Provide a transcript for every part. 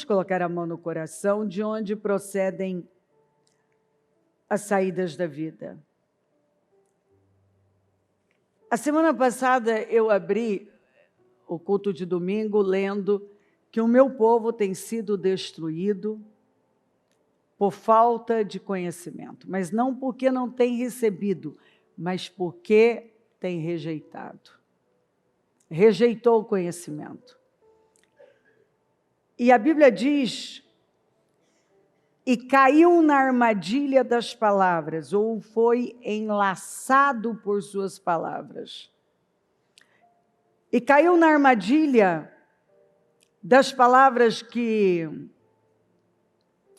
Vamos colocar a mão no coração, de onde procedem as saídas da vida. A semana passada eu abri o culto de domingo lendo que o meu povo tem sido destruído por falta de conhecimento, mas não porque não tem recebido, mas porque tem rejeitado. Rejeitou o conhecimento. E a Bíblia diz, e caiu na armadilha das palavras, ou foi enlaçado por suas palavras. E caiu na armadilha das palavras que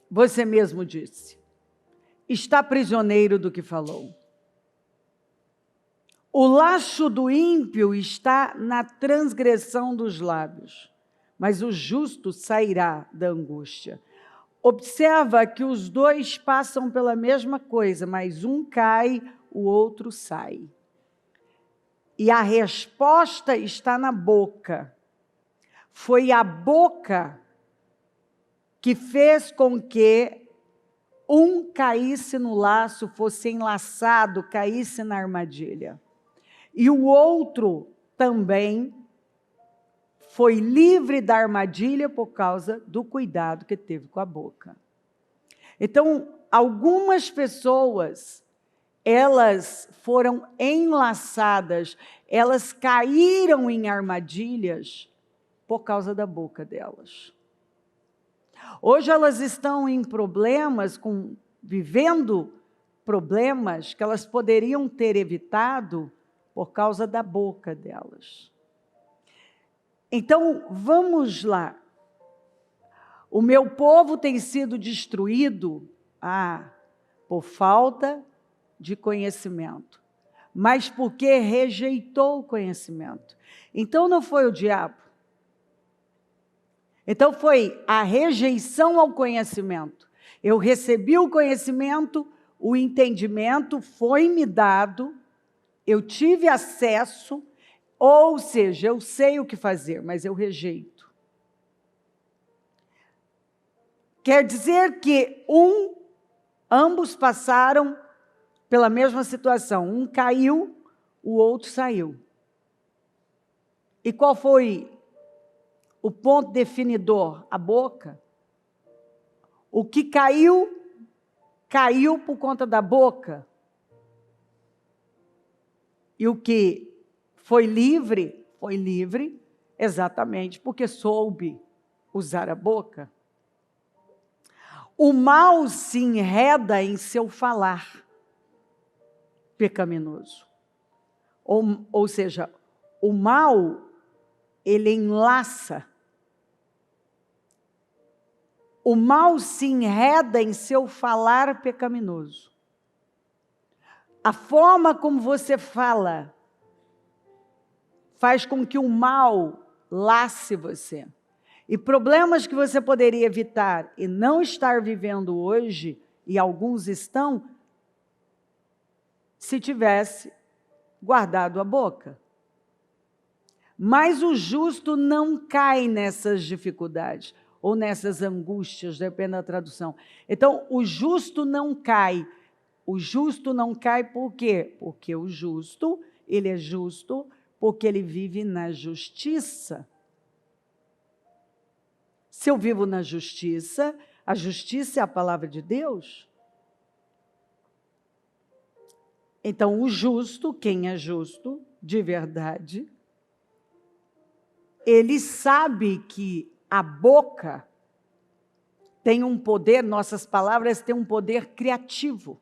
você mesmo disse. Está prisioneiro do que falou. O laço do ímpio está na transgressão dos lábios, mas o justo sairá da angústia. Observa que os dois passam pela mesma coisa, mas um cai, o outro sai. E a resposta está na boca. Foi a boca que fez com que um caísse no laço, fosse enlaçado, caísse na armadilha. E o outro também foi livre da armadilha por causa do cuidado que teve com a boca. Então, algumas pessoas, elas foram enlaçadas, elas caíram em armadilhas por causa da boca delas. Hoje elas estão em problemas, vivendo problemas que elas poderiam ter evitado por causa da boca delas. Então, vamos lá. O meu povo tem sido destruído por falta de conhecimento, mas porque rejeitou o conhecimento. Então, não foi o diabo. Então, foi a rejeição ao conhecimento. Eu recebi o conhecimento, o entendimento foi-me dado, eu tive acesso, ou seja, eu sei o que fazer, mas eu rejeito. Quer dizer que ambos passaram pela mesma situação. Um caiu, o outro saiu. E qual foi o ponto definidor? A boca. O que caiu, caiu por conta da boca. E o que foi livre exatamente porque soube usar a boca. O mal se enreda em seu falar pecaminoso. Ou seja, o mal, ele enlaça. O mal se enreda em seu falar pecaminoso. A forma como você fala faz com que o mal lace você. E problemas que você poderia evitar e não estar vivendo hoje, e alguns estão, se tivesse guardado a boca. Mas o justo não cai nessas dificuldades, ou nessas angústias, depende da tradução. Então, o justo não cai. O justo não cai por quê? Porque o justo, ele é justo, porque ele vive na justiça. Se eu vivo na justiça, a justiça é a palavra de Deus. Então, o justo, quem é justo, de verdade, ele sabe que a boca tem um poder, nossas palavras têm um poder criativo.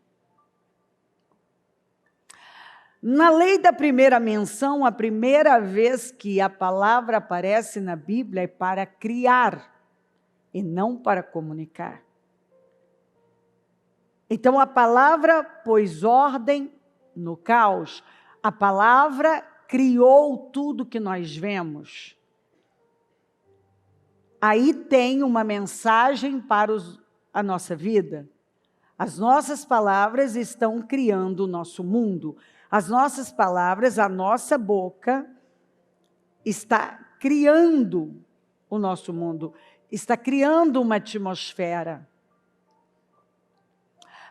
Na lei da primeira menção, a primeira vez que a palavra aparece na Bíblia é para criar e não para comunicar. Então a palavra pôs ordem no caos. A palavra criou tudo que nós vemos. Aí tem uma mensagem para a nossa vida. As nossas palavras estão criando o nosso mundo. As nossas palavras, a nossa boca está criando o nosso mundo. está criando uma atmosfera.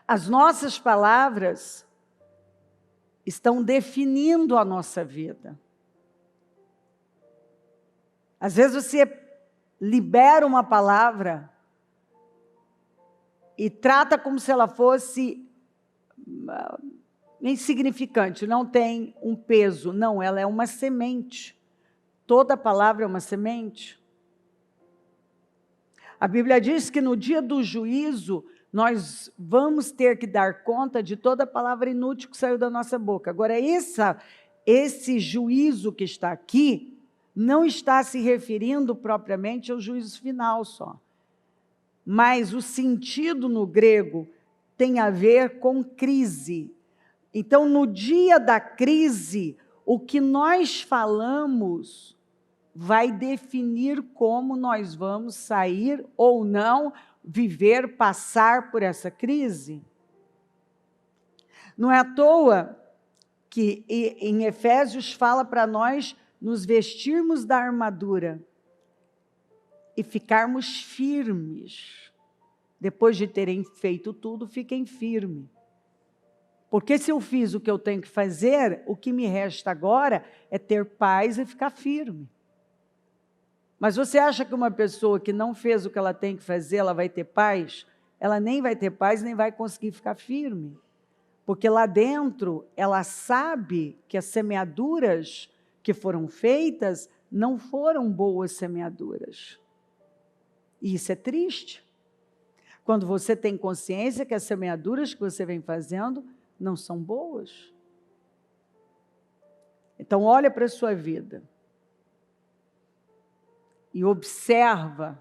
As nossas palavras estão definindo a nossa vida. Às vezes você libera uma palavra e trata como se ela fosse insignificante, não tem um peso. Não, ela é uma semente. Toda palavra é uma semente. A Bíblia diz que no dia do juízo, nós vamos ter que dar conta de toda palavra inútil que saiu da nossa boca. Agora, esse juízo que está aqui, não está se referindo propriamente ao juízo final só. Mas o sentido no grego tem a ver com crise. Então, no dia da crise, o que nós falamos vai definir como nós vamos sair ou não, viver, passar por essa crise. Não é à toa que em Efésios fala para nós nos vestirmos da armadura e ficarmos firmes. Depois de terem feito tudo, fiquem firmes. Porque se eu fiz o que eu tenho que fazer, o que me resta agora é ter paz e ficar firme. Mas você acha que uma pessoa que não fez o que ela tem que fazer, ela vai ter paz? Ela nem vai ter paz, nem vai conseguir ficar firme. Porque lá dentro, ela sabe que as semeaduras que foram feitas não foram boas semeaduras. E isso é triste. Quando você tem consciência que as semeaduras que você vem fazendo não são boas. Então, olha para a sua vida e observa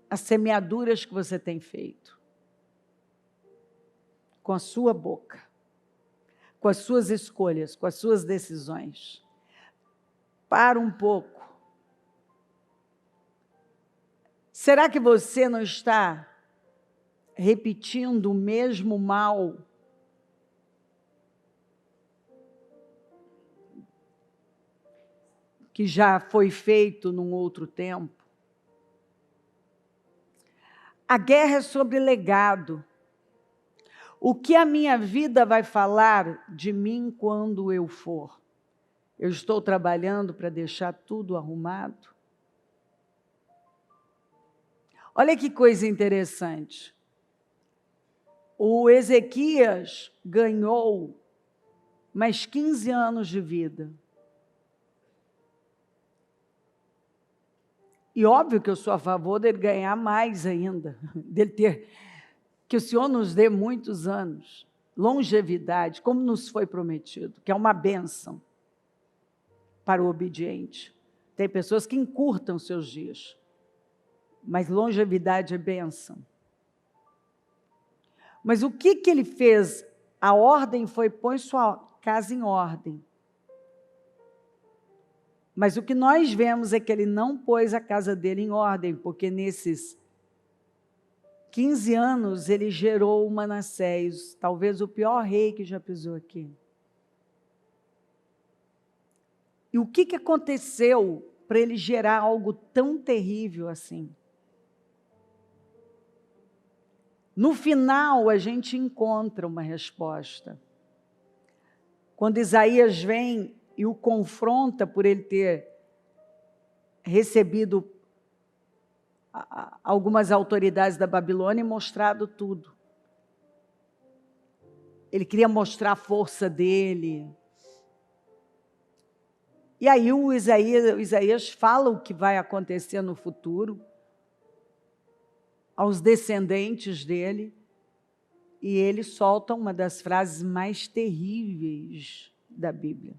as semeaduras que você tem feito com a sua boca, com as suas escolhas, com as suas decisões. Para um pouco. Será que você não está repetindo o mesmo mal que já foi feito num outro tempo? A guerra é sobre legado. O que a minha vida vai falar de mim quando eu for? Eu estou trabalhando para deixar tudo arrumado? Olha que coisa interessante. O Ezequias ganhou mais 15 anos de vida. E óbvio que eu sou a favor dele ganhar mais ainda, dele ter, que o Senhor nos dê muitos anos, longevidade, como nos foi prometido, que é uma bênção para o obediente. Tem pessoas que encurtam seus dias, mas longevidade é bênção. Mas o que ele fez? A ordem foi: põe sua casa em ordem. Mas o que nós vemos é que ele não pôs a casa dele em ordem, porque nesses 15 anos ele gerou o Manassés, talvez o pior rei que já pisou aqui. E o que aconteceu para ele gerar algo tão terrível assim? No final, a gente encontra uma resposta. Quando Isaías vem e o confronta por ele ter recebido algumas autoridades da Babilônia e mostrado tudo. Ele queria mostrar a força dele. E aí o Isaías fala o que vai acontecer no futuro aos descendentes dele, e ele solta uma das frases mais terríveis da Bíblia.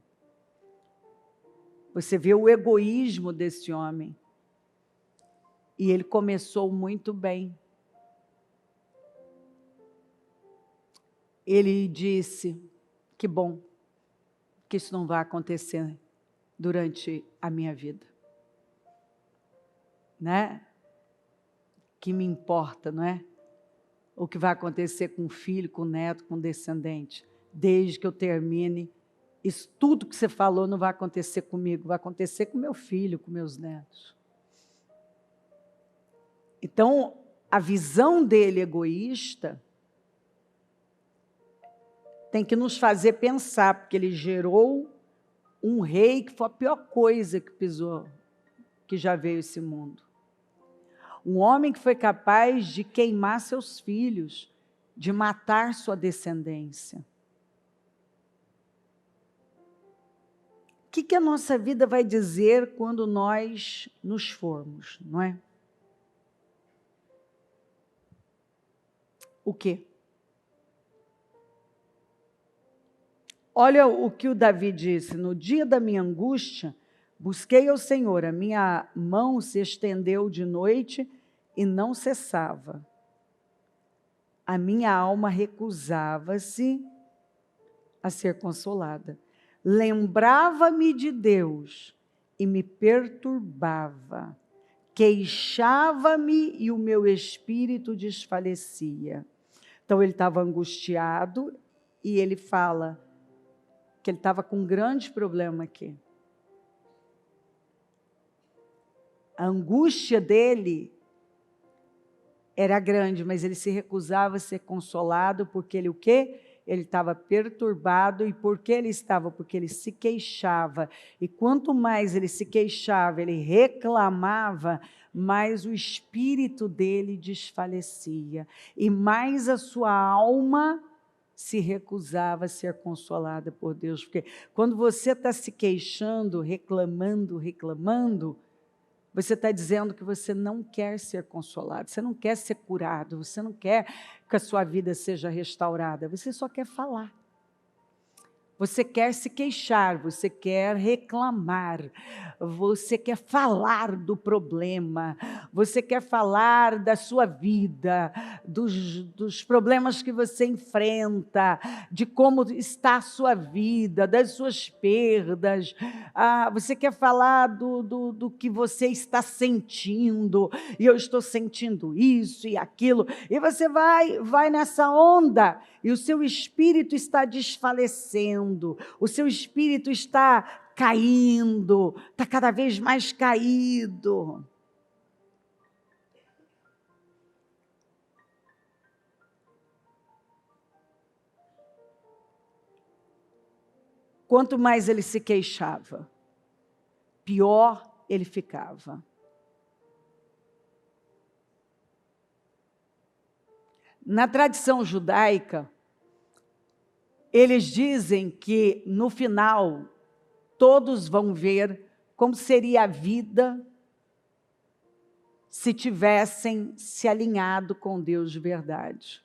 Você vê o egoísmo desse homem. E ele começou muito bem. Ele disse: que bom que isso não vai acontecer durante a minha vida. Né? Que me importa, não é? O que vai acontecer com o filho, com o neto, com o descendente. Desde que eu termine, isso tudo que você falou não vai acontecer comigo, vai acontecer com meu filho, com meus netos. Então, a visão dele egoísta tem que nos fazer pensar, porque ele gerou um rei que foi a pior coisa que pisou, que já veio esse mundo. Um homem que foi capaz de queimar seus filhos, de matar sua descendência. O que a nossa vida vai dizer quando nós nos formos, não é? O quê? Olha o que o Davi disse: no dia da minha angústia, busquei ao Senhor, a minha mão se estendeu de noite e não cessava. A minha alma recusava-se a ser consolada. Lembrava-me de Deus e me perturbava. Queixava-me e o meu espírito desfalecia. Então ele estava angustiado e ele fala que ele estava com um grande problema aqui. A angústia dele era grande, mas ele se recusava a ser consolado, porque ele o quê? Ele estava perturbado. E por que ele estava? Porque ele se queixava. E quanto mais ele se queixava, ele reclamava, mais o espírito dele desfalecia. E mais a sua alma se recusava a ser consolada por Deus. Porque quando você está se queixando, reclamando, você está dizendo que você não quer ser consolado, você não quer ser curado, você não quer que a sua vida seja restaurada, você só quer falar. Você quer se queixar, você quer reclamar, você quer falar do problema, você quer falar da sua vida, dos problemas que você enfrenta, de como está a sua vida, das suas perdas. Você quer falar do que você está sentindo, e eu estou sentindo isso e aquilo, e você vai nessa onda, e o seu espírito está desfalecendo, o seu espírito está caindo, está cada vez mais caído. Quanto mais ele se queixava, pior ele ficava. Na tradição judaica, eles dizem que no final todos vão ver como seria a vida se tivessem se alinhado com Deus de verdade.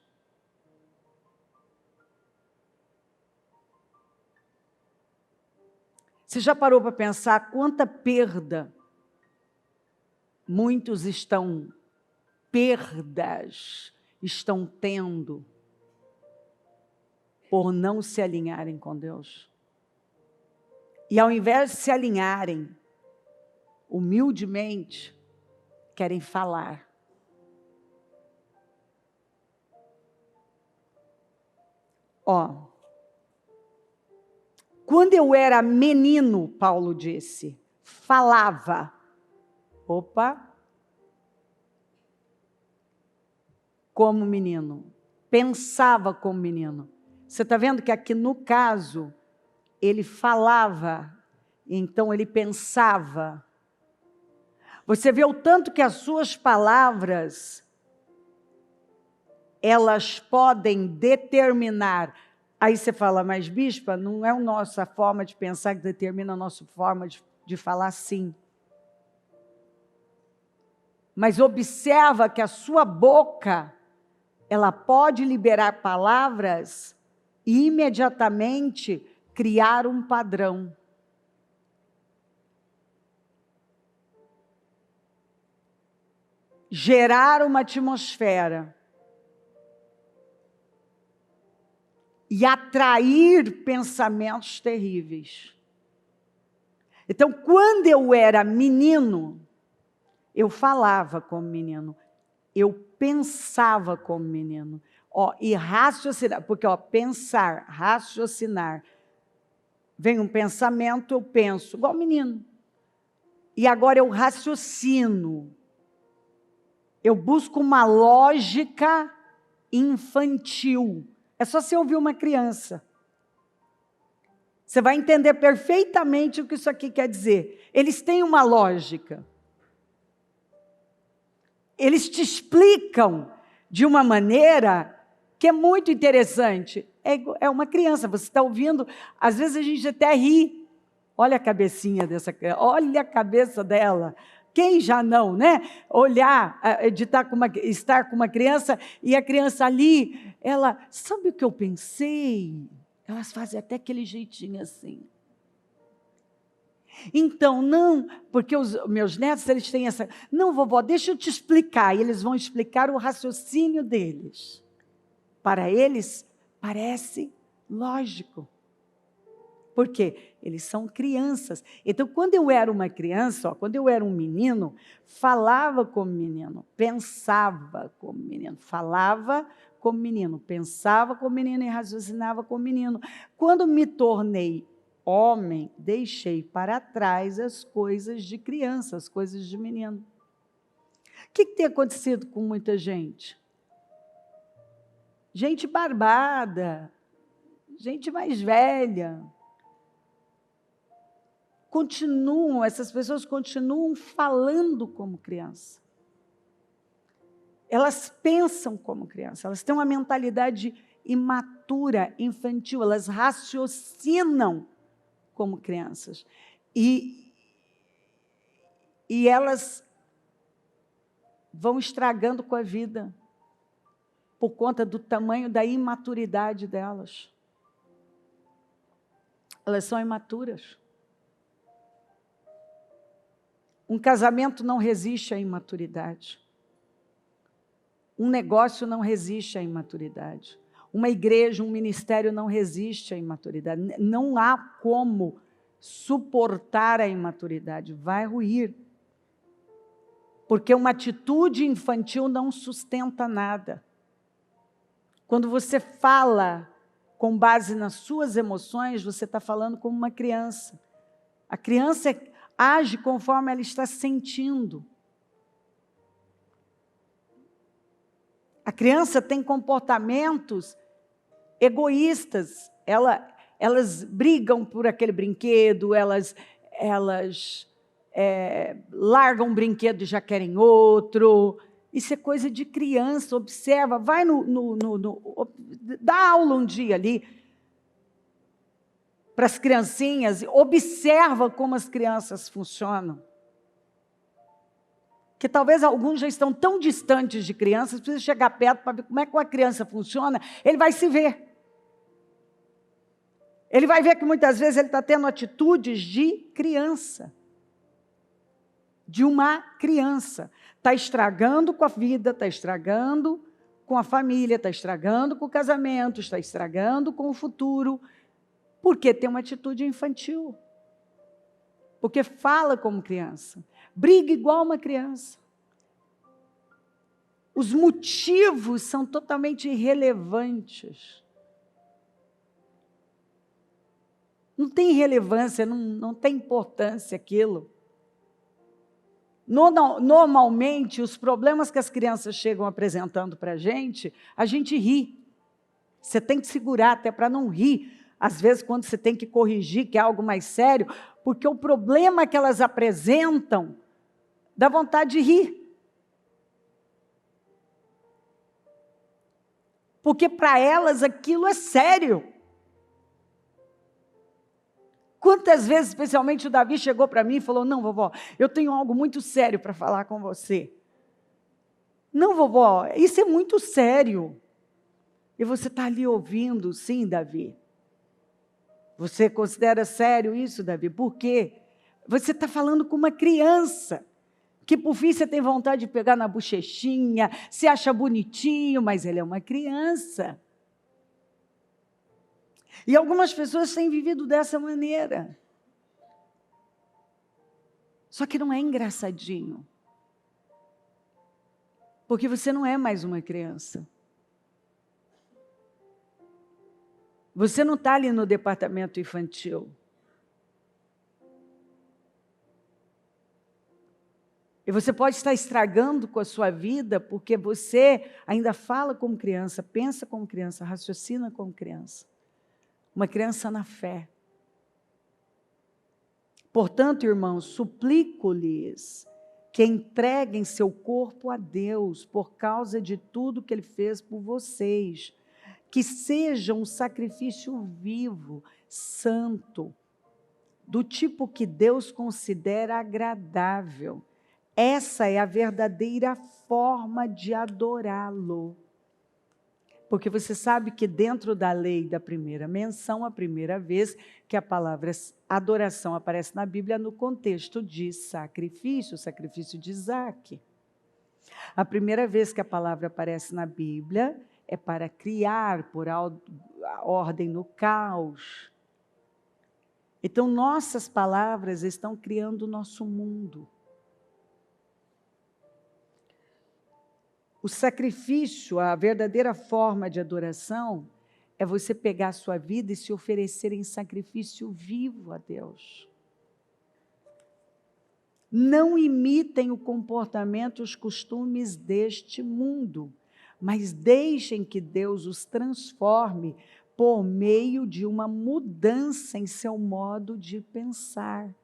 Você já parou para pensar quanta perda muitos perdas estão tendo por não se alinharem com Deus? E ao invés de se alinharem humildemente, querem falar. Quando eu era menino, Paulo disse, falava. Como menino. Pensava como menino. Você está vendo que aqui no caso, ele falava, então ele pensava. Você vê o tanto que as suas palavras, elas podem determinar. Aí você fala, mas bispa, não é a nossa forma de pensar que determina a nossa forma de falar, sim. Mas observa que a sua boca, ela pode liberar palavras e imediatamente criar um padrão. Gerar uma atmosfera. E atrair pensamentos terríveis. Então, quando eu era menino, eu falava como menino, eu pensava como menino. E raciocinar, porque pensar, raciocinar, vem um pensamento, eu penso, igual menino. E agora eu raciocino. Eu busco uma lógica infantil. É só você ouvir uma criança. Você vai entender perfeitamente o que isso aqui quer dizer. Eles têm uma lógica. Eles te explicam de uma maneira que é muito interessante. É uma criança, você está ouvindo, às vezes a gente até ri. Olha a cabecinha dessa criança, olha a cabeça dela. Quem já não, né? Olhar, estar com uma criança e a criança ali, ela, sabe o que eu pensei? Elas fazem até aquele jeitinho assim. Então, não, porque os meus netos, eles têm essa... Não, vovó, deixa eu te explicar. E eles vão explicar o raciocínio deles. Para eles, parece lógico. Por quê? Eles são crianças. Então, quando eu era uma criança, quando eu era um menino, falava como menino, pensava como menino, falava como menino, pensava como menino e raciocinava como menino. Quando me tornei homem, deixei para trás as coisas de criança, as coisas de menino. O que tem acontecido com muita gente? Gente barbada, gente mais velha. Essas pessoas continuam falando como criança. Elas pensam como criança, elas têm uma mentalidade imatura, infantil, elas raciocinam como crianças. E elas vão estragando com a vida por conta do tamanho da imaturidade delas. Elas são imaturas. Um casamento não resiste à imaturidade. Um negócio não resiste à imaturidade. Uma igreja, um ministério não resiste à imaturidade. Não há como suportar a imaturidade. Vai ruir. Porque uma atitude infantil não sustenta nada. Quando você fala com base nas suas emoções, você está falando como uma criança. A criança age conforme ela está sentindo. A criança tem comportamentos egoístas. Elas brigam por aquele brinquedo, elas largam um brinquedo e já querem outro. Isso é coisa de criança, observa, vai dá aula um dia ali para as criancinhas, observa como as crianças funcionam. Que talvez alguns já estão tão distantes de crianças, precisa chegar perto para ver como é que uma criança funciona, ele vai se ver. Ele vai ver que muitas vezes ele está tendo atitudes de criança. De uma criança. Está estragando com a vida, está estragando com a família, está estragando com o casamento, está estragando com o futuro, porque tem uma atitude infantil. Porque fala como criança, briga igual uma criança. Os motivos são totalmente irrelevantes. Não tem relevância, não tem importância aquilo. Normalmente, os problemas que as crianças chegam apresentando para a gente ri. Você tem que segurar até para não rir. Às vezes, quando você tem que corrigir, que é algo mais sério, porque o problema que elas apresentam dá vontade de rir. Porque para elas aquilo é sério. Quantas vezes, especialmente o Davi, chegou para mim e falou, não, vovó, eu tenho algo muito sério para falar com você. Não, vovó, isso é muito sério. E você está ali ouvindo, sim, Davi. Você considera sério isso, Davi? Por quê? Você está falando com uma criança, que por fim você tem vontade de pegar na bochechinha, se acha bonitinho, mas ele é uma criança. E algumas pessoas têm vivido dessa maneira. Só que não é engraçadinho. Porque você não é mais uma criança. Você não está ali no departamento infantil. E você pode estar estragando com a sua vida porque você ainda fala como criança, pensa como criança, raciocina como criança. Uma criança na fé. Portanto, irmãos, suplico-lhes que entreguem seu corpo a Deus por causa de tudo que Ele fez por vocês. Que seja um sacrifício vivo, santo, do tipo que Deus considera agradável. Essa é a verdadeira forma de adorá-lo. Porque você sabe que dentro da lei da primeira menção, a primeira vez que a palavra adoração aparece na Bíblia, no contexto de sacrifício, o sacrifício de Isaque. A primeira vez que a palavra aparece na Bíblia é para criar por ordem no caos. Então, nossas palavras estão criando o nosso mundo. O sacrifício, a verdadeira forma de adoração, é você pegar a sua vida e se oferecer em sacrifício vivo a Deus. Não imitem o comportamento e os costumes deste mundo, mas deixem que Deus os transforme por meio de uma mudança em seu modo de pensar,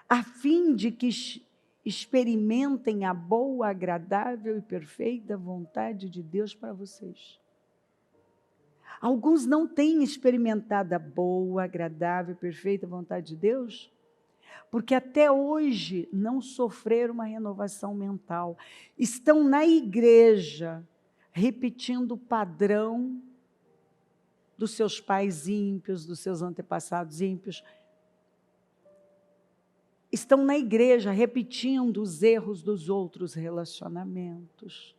a fim de que experimentem a boa, agradável e perfeita vontade de Deus para vocês. Alguns não têm experimentado a boa, agradável e perfeita vontade de Deus, porque até hoje não sofreram uma renovação mental. Estão na igreja, repetindo o padrão dos seus pais ímpios, dos seus antepassados ímpios. Estão na igreja repetindo os erros dos outros relacionamentos.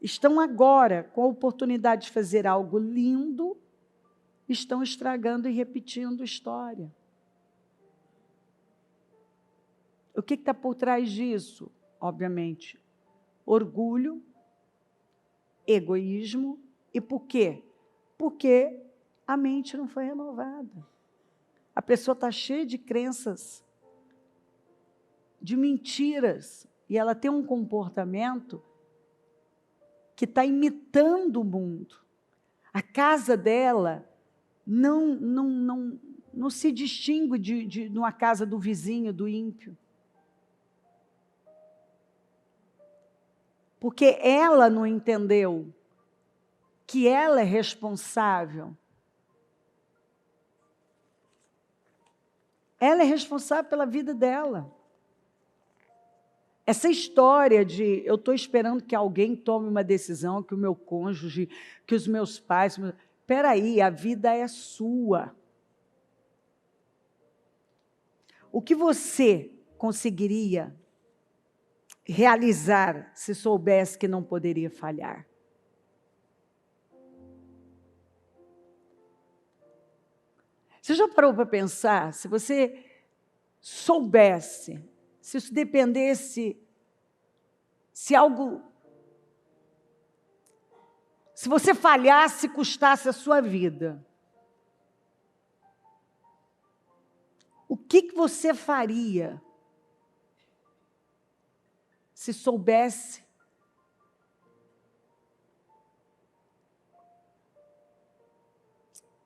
Estão agora com a oportunidade de fazer algo lindo, estão estragando e repetindo história. O que está por trás disso? Obviamente, orgulho, egoísmo. E por quê? Porque a mente não foi renovada. A pessoa está cheia de crenças, de mentiras, e ela tem um comportamento que está imitando o mundo. A casa dela não se distingue de uma casa do vizinho, do ímpio. Porque ela não entendeu que ela é responsável. Ela é responsável pela vida dela. Essa história de eu estou esperando que alguém tome uma decisão, que o meu cônjuge, que os meus pais... Espera aí, a vida é sua. O que você conseguiria realizar se soubesse que não poderia falhar? Você já parou para pensar, se você soubesse, se isso dependesse, se você falhasse, custasse a sua vida, o que você faria se soubesse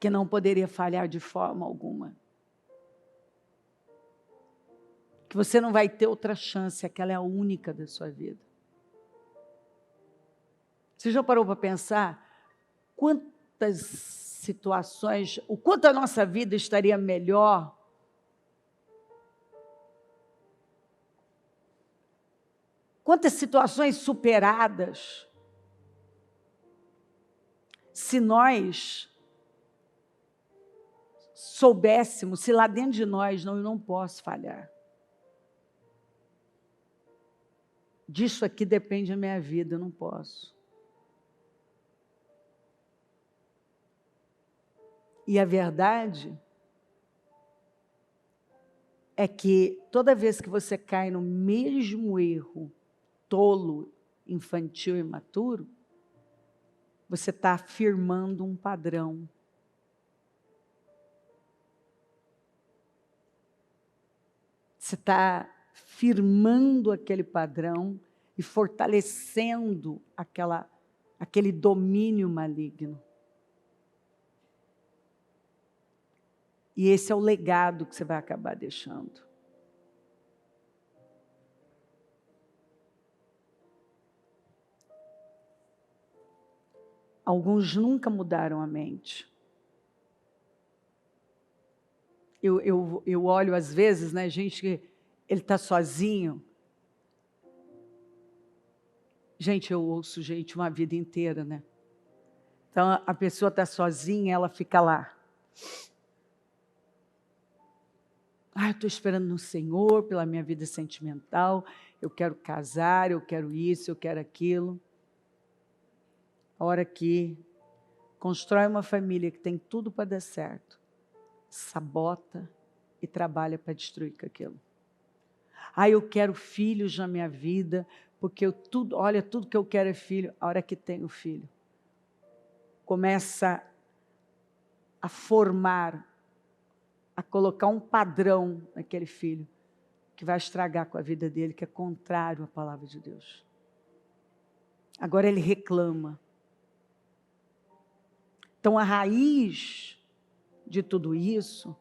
que não poderia falhar de forma alguma? Que você não vai ter outra chance, aquela é a única da sua vida. Você já parou para pensar quantas situações, o quanto a nossa vida estaria melhor quantas situações superadas se nós soubéssemos, se lá dentro de nós eu não posso falhar. Disso aqui depende a minha vida, eu não posso. E a verdade é que toda vez que você cai no mesmo erro tolo, infantil e imaturo, você está afirmando um padrão. Você está firmando aquele padrão e fortalecendo aquele domínio maligno. E esse é o legado que você vai acabar deixando. Alguns nunca mudaram a mente. Eu olho às vezes, né, gente que ele está sozinho. Gente, eu ouço gente uma vida inteira, né? Então a pessoa está sozinha, ela fica lá. Eu estou esperando no Senhor pela minha vida sentimental, eu quero casar, eu quero isso, eu quero aquilo. A hora que constrói uma família que tem tudo para dar certo, sabota e trabalha para destruir aquilo. Eu quero filhos na minha vida, porque tudo que eu quero é filho. A hora que tenho filho, começa a formar, a colocar um padrão naquele filho, que vai estragar com a vida dele, que é contrário à palavra de Deus. Agora ele reclama. Então a raiz de tudo isso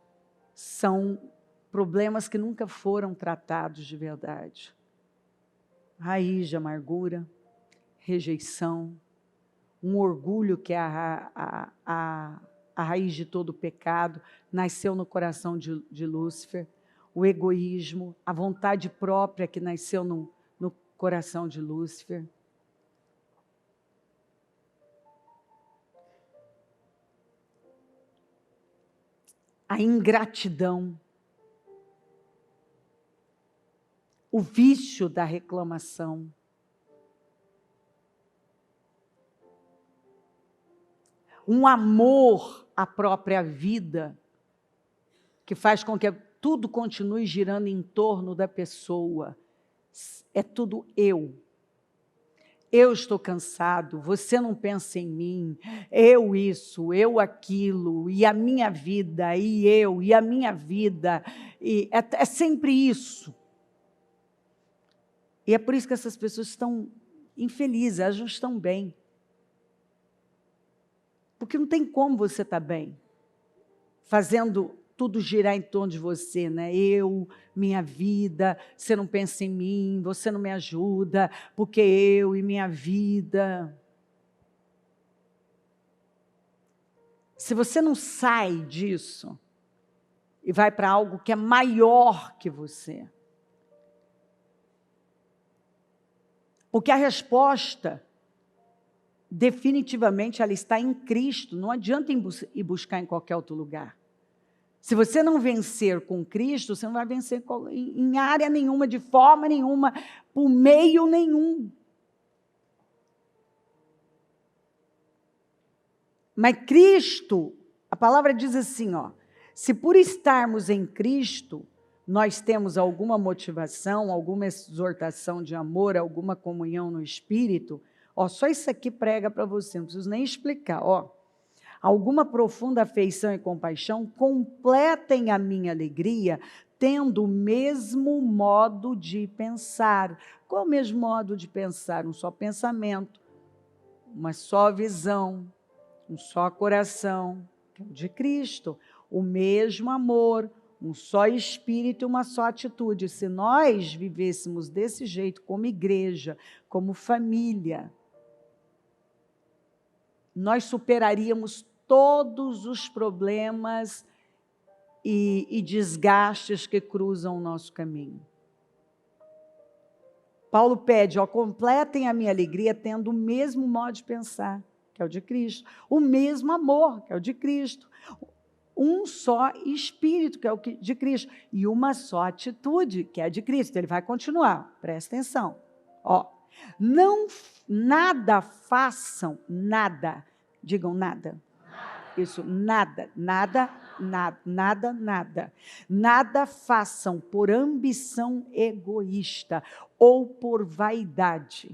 são problemas que nunca foram tratados de verdade. Raiz de amargura, rejeição, um orgulho que é a raiz de todo o pecado, nasceu no coração de Lúcifer, o egoísmo, a vontade própria que nasceu no coração de Lúcifer. A ingratidão, o vício da reclamação, um amor à própria vida, que faz com que tudo continue girando em torno da pessoa. É tudo eu. Eu estou cansado, você não pensa em mim, eu isso, eu aquilo, e a minha vida, e eu, e a minha vida, e é sempre isso. E é por isso que essas pessoas estão infelizes, elas não estão bem. Porque não tem como você estar bem, fazendo tudo girar em torno de você, né? Eu, minha vida, você não pensa em mim, você não me ajuda, porque eu e minha vida. Se você não sai disso e vai para algo que é maior que você, porque a resposta, definitivamente, ela está em Cristo, não adianta ir buscar em qualquer outro lugar. Se você não vencer com Cristo, você não vai vencer em área nenhuma, de forma nenhuma, por meio nenhum. Mas Cristo, a palavra diz assim, se por estarmos em Cristo, nós temos alguma motivação, alguma exortação de amor, alguma comunhão no Espírito, só isso aqui prega para você, não preciso nem explicar, alguma profunda afeição e compaixão, completem a minha alegria, tendo o mesmo modo de pensar. Qual é o mesmo modo de pensar? Um só pensamento, uma só visão, um só coração, que é o de Cristo, o mesmo amor, um só espírito e uma só atitude. Se nós vivêssemos desse jeito, como igreja, como família, nós superaríamos todos os problemas e desgastes que cruzam o nosso caminho. Paulo pede, completem a minha alegria tendo o mesmo modo de pensar, que é o de Cristo, o mesmo amor, que é o de Cristo, um só espírito, que é o de Cristo, e uma só atitude, que é a de Cristo. Ele vai continuar, presta atenção. Nada façam, nada, digam nada. Isso, nada façam por ambição egoísta ou por vaidade.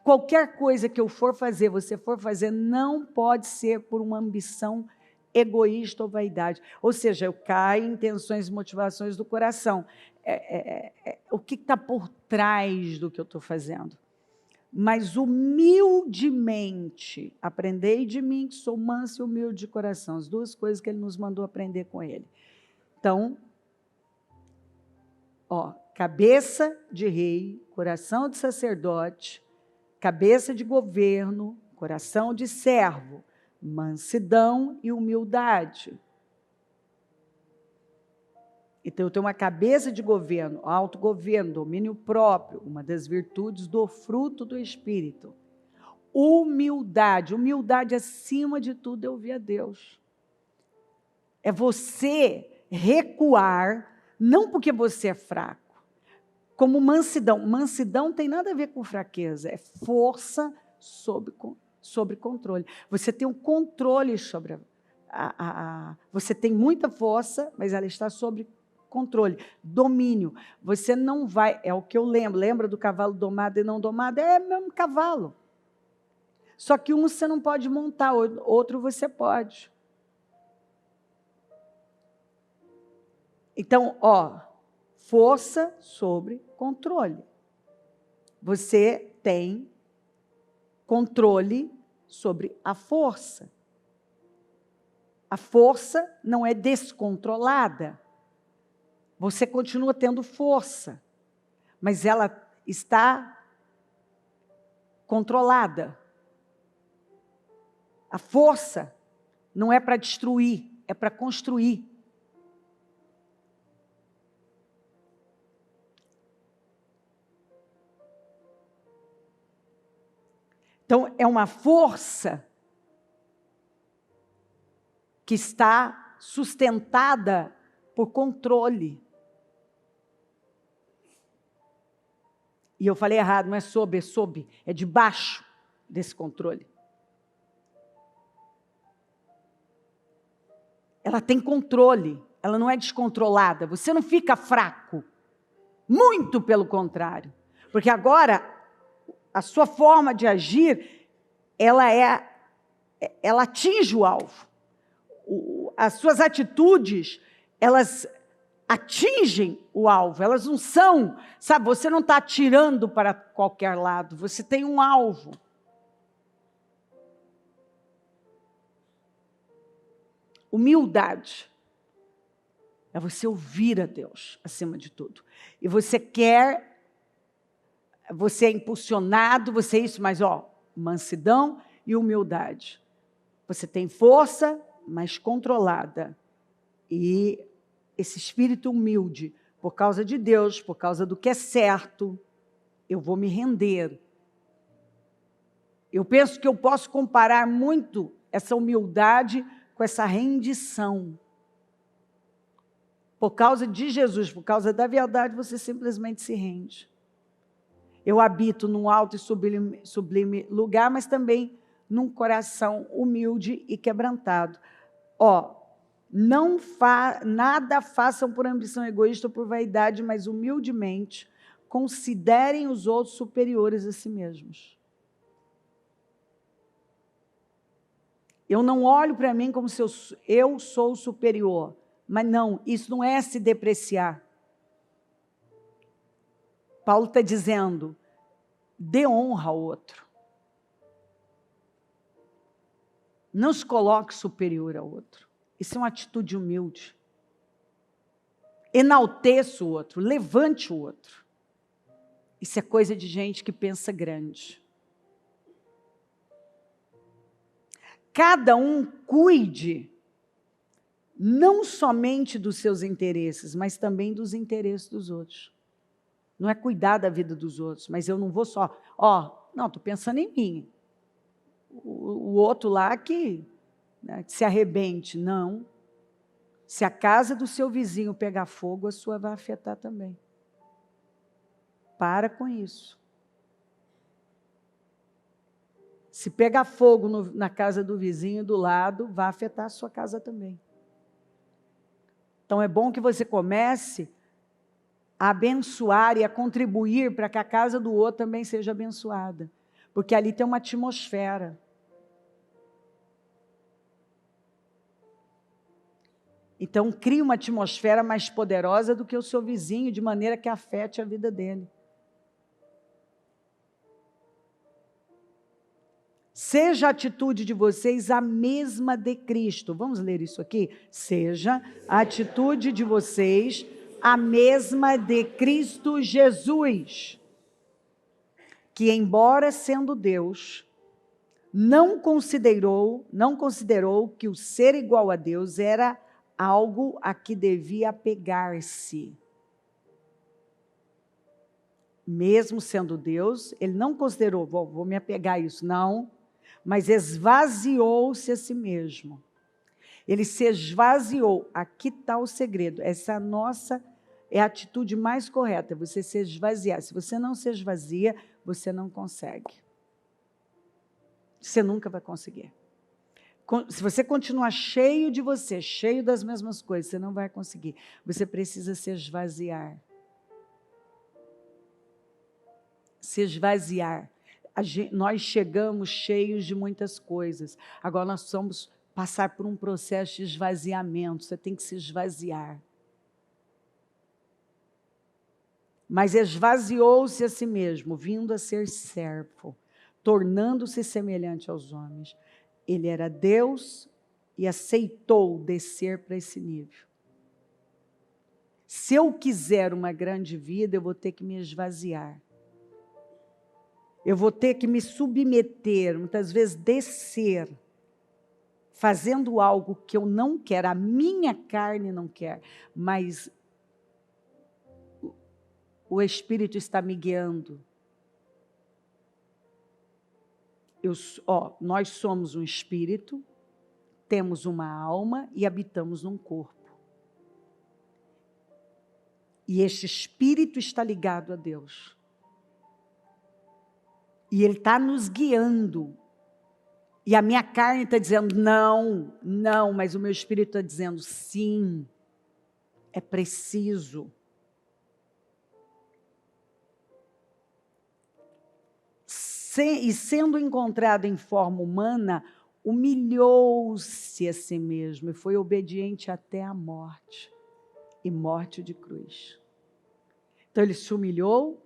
Qualquer coisa que você for fazer, não pode ser por uma ambição egoísta ou vaidade. Ou seja, eu caio em intenções e motivações do coração. o que está por trás do que eu estou fazendo. Mas humildemente, aprendei de mim, que sou manso e humilde de coração. As duas coisas que ele nos mandou aprender com ele. Então, cabeça de rei, coração de sacerdote, cabeça de governo, coração de servo, mansidão e humildade. Então, eu tenho uma cabeça de governo, autogoverno, domínio próprio, uma das virtudes do fruto do Espírito. Humildade, humildade acima de tudo é ouvir a Deus. É você recuar, não porque você é fraco, como mansidão. Mansidão não tem nada a ver com fraqueza, é força sobre controle. Você tem um controle sobre você tem muita força, mas ela está sobre controle, domínio. Você não vai, é o que eu lembra do cavalo domado e não domado? É o mesmo cavalo. Só que um você não pode montar, outro você pode. Então, força sobre controle. Você tem controle sobre a força. A força não é descontrolada. Você continua tendo força, mas ela está controlada. A força não é para destruir, é para construir. Então, é uma força que está sustentada por controle. E eu falei errado, não é sob, é debaixo desse controle. Ela tem controle, ela não é descontrolada. Você não fica fraco, muito pelo contrário. Porque agora, a sua forma de agir, ela atinge o alvo. As suas atitudes, elas atingem o alvo, elas não são, sabe, você não está atirando para qualquer lado, você tem um alvo. Humildade é você ouvir a Deus, acima de tudo. E você é impulsionado, você é isso, mas mansidão e humildade. Você tem força, mas controlada. E esse espírito humilde, por causa de Deus, por causa do que é certo, eu vou me render. Eu penso que eu posso comparar muito essa humildade com essa rendição. Por causa de Jesus, por causa da verdade, você simplesmente se rende. Eu habito num alto e sublime lugar, mas também num coração humilde e quebrantado. Nada façam por ambição egoísta ou por vaidade, mas humildemente considerem os outros superiores a si mesmos. Eu não olho para mim como se eu sou superior, mas não, isso não é se depreciar. Paulo está dizendo, dê honra ao outro. Não se coloque superior ao outro. Isso é uma atitude humilde. Enalteça o outro, levante o outro. Isso é coisa de gente que pensa grande. Cada um cuide não somente dos seus interesses, mas também dos interesses dos outros. Não é cuidar da vida dos outros, mas eu não vou só, não, estou pensando em mim. O outro lá que se arrebente, não. Se a casa do seu vizinho pegar fogo, a sua vai afetar também. Para com isso. Se pegar fogo na casa do vizinho do lado, vai afetar a sua casa também. Então é bom que você comece a abençoar e a contribuir para que a casa do outro também seja abençoada. Porque ali tem uma atmosfera. Então, crie uma atmosfera mais poderosa do que o seu vizinho, de maneira que afete a vida dele. Seja a atitude de vocês a mesma de Cristo. Vamos ler isso aqui? Seja a atitude de vocês a mesma de Cristo Jesus, que, embora sendo Deus, não considerou que o ser igual a Deus era algo a que devia apegar-se. Mesmo sendo Deus, ele não considerou, vou me apegar a isso, não, mas esvaziou-se a si mesmo. Ele se esvaziou. Aqui está o segredo. Essa é a atitude mais correta, você se esvaziar. Se você não se esvazia, você não consegue. Você nunca vai conseguir. Se você continuar cheio de você, cheio das mesmas coisas, você não vai conseguir. Você precisa se esvaziar. Se esvaziar. Nós chegamos cheios de muitas coisas. Agora nós vamos passar por um processo de esvaziamento. Você tem que se esvaziar. Mas esvaziou-se a si mesmo, vindo a ser servo, tornando-se semelhante aos homens. Ele era Deus e aceitou descer para esse nível. Se eu quiser uma grande vida, eu vou ter que me esvaziar. Eu vou ter que me submeter, muitas vezes descer, fazendo algo que eu não quero, a minha carne não quer, mas o Espírito está me guiando. Nós somos um espírito, temos uma alma e habitamos num corpo. E este espírito está ligado a Deus. E ele está nos guiando. E a minha carne está dizendo não, não, mas o meu espírito está dizendo sim, é preciso. E sendo encontrado em forma humana, humilhou-se a si mesmo e foi obediente até a morte, e morte de cruz. Então ele se humilhou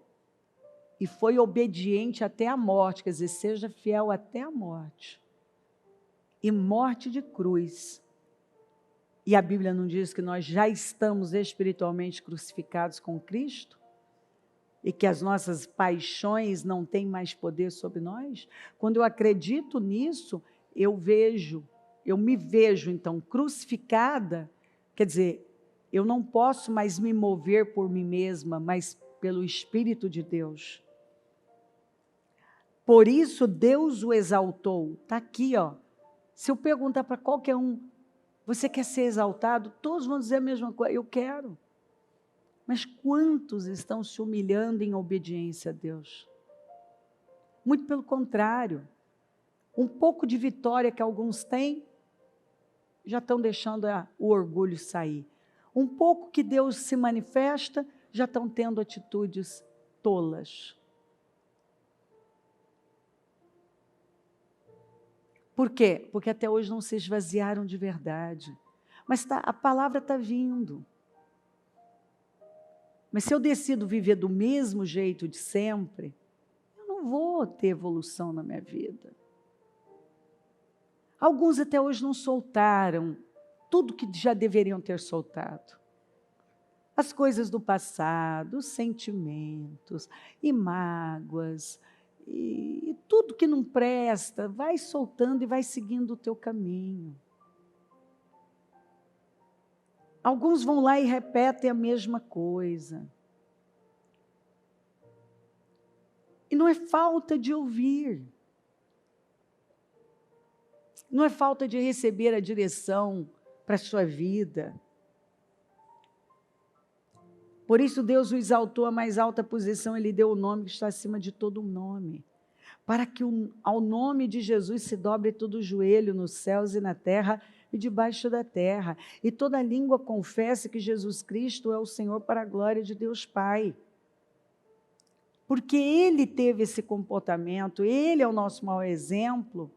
e foi obediente até a morte, quer dizer, seja fiel até a morte. E morte de cruz. E a Bíblia não diz que nós já estamos espiritualmente crucificados com Cristo? E que as nossas paixões não têm mais poder sobre nós? Quando eu acredito nisso, eu me vejo então crucificada, quer dizer, eu não posso mais me mover por mim mesma, mas pelo Espírito de Deus. Por isso Deus o exaltou. Está aqui, ó. Se eu perguntar para qualquer um, você quer ser exaltado? Todos vão dizer a mesma coisa, eu quero. Mas quantos estão se humilhando em obediência a Deus? Muito pelo contrário. Um pouco de vitória que alguns têm, já estão deixando o orgulho sair. Um pouco que Deus se manifesta, já estão tendo atitudes tolas. Por quê? Porque até hoje não se esvaziaram de verdade. Mas a palavra está vindo. Mas se eu decido viver do mesmo jeito de sempre, eu não vou ter evolução na minha vida. Alguns até hoje não soltaram tudo que já deveriam ter soltado. As coisas do passado, os sentimentos e mágoas, e tudo que não presta, vai soltando e vai seguindo o teu caminho. Alguns vão lá e repetem a mesma coisa. E não é falta de ouvir. Não é falta de receber a direção para a sua vida. Por isso Deus o exaltou à mais alta posição, Ele deu o nome que está acima de todo nome. Para que ao nome de Jesus se dobre todo o joelho nos céus e na terra e debaixo da terra. E toda língua confesse que Jesus Cristo é o Senhor para a glória de Deus Pai. Porque Ele teve esse comportamento, Ele é o nosso maior exemplo.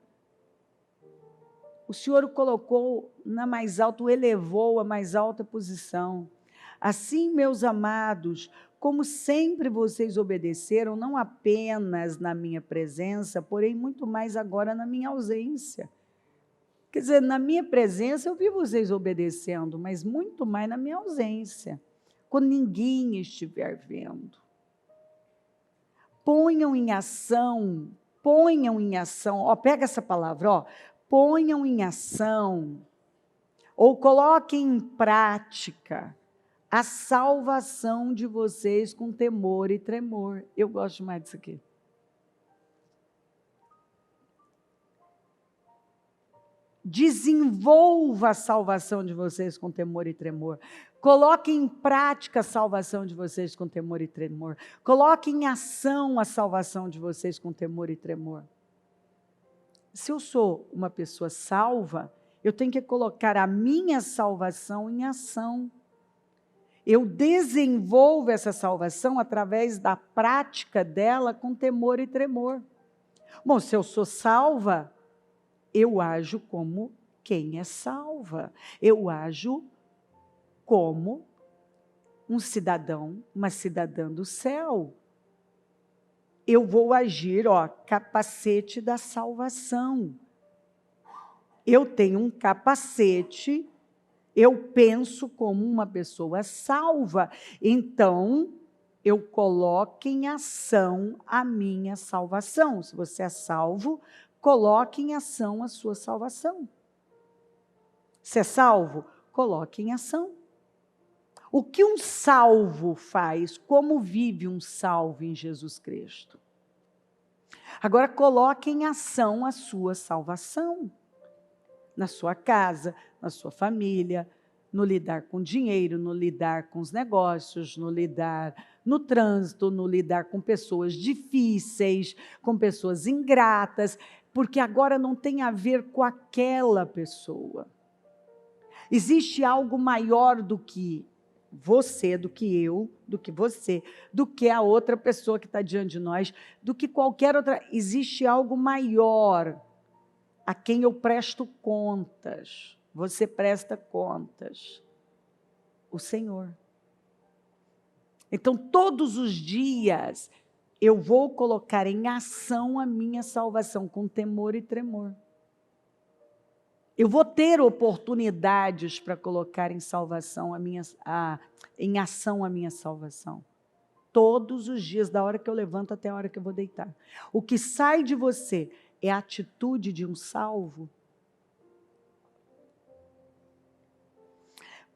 O Senhor o colocou na mais alta, o elevou à mais alta posição. Assim, meus amados, como sempre vocês obedeceram, não apenas na minha presença, porém muito mais agora na minha ausência. Quer dizer, na minha presença eu vi vocês obedecendo, mas muito mais na minha ausência, quando ninguém estiver vendo. Ponham em ação, ó, pega essa palavra, ó, ponham em ação, ou coloquem em prática a salvação de vocês com temor e tremor. Eu gosto mais disso aqui. Desenvolva a salvação de vocês com temor e tremor. Coloque em prática a salvação de vocês com temor e tremor. Coloque em ação a salvação de vocês com temor e tremor. Se eu sou uma pessoa salva, eu tenho que colocar a minha salvação em ação. Eu desenvolvo essa salvação através da prática dela com temor e tremor. Bom, se eu sou salva, eu ajo como quem é salva. Eu ajo como um cidadão, uma cidadã do céu. Eu vou agir, ó, capacete da salvação. Eu tenho um capacete, eu penso como uma pessoa salva. Então, eu coloco em ação a minha salvação. Se você é salvo, coloque em ação a sua salvação. Se é salvo, coloque em ação. O que um salvo faz? Como vive um salvo em Jesus Cristo? Agora, coloque em ação a sua salvação. Na sua casa, na sua família, no lidar com dinheiro, no lidar com os negócios, no lidar no trânsito, no lidar com pessoas difíceis, com pessoas ingratas, porque agora não tem a ver com aquela pessoa. Existe algo maior do que você, do que eu, do que você, do que a outra pessoa que está diante de nós, do que qualquer outra. Existe algo maior a quem eu presto contas. Você presta contas. O Senhor. Então, todos os dias, eu vou colocar em ação a minha salvação com temor e tremor. Eu vou ter oportunidades para colocar em salvação em ação a minha salvação. Todos os dias, da hora que eu levanto até a hora que eu vou deitar. O que sai de você é a atitude de um salvo?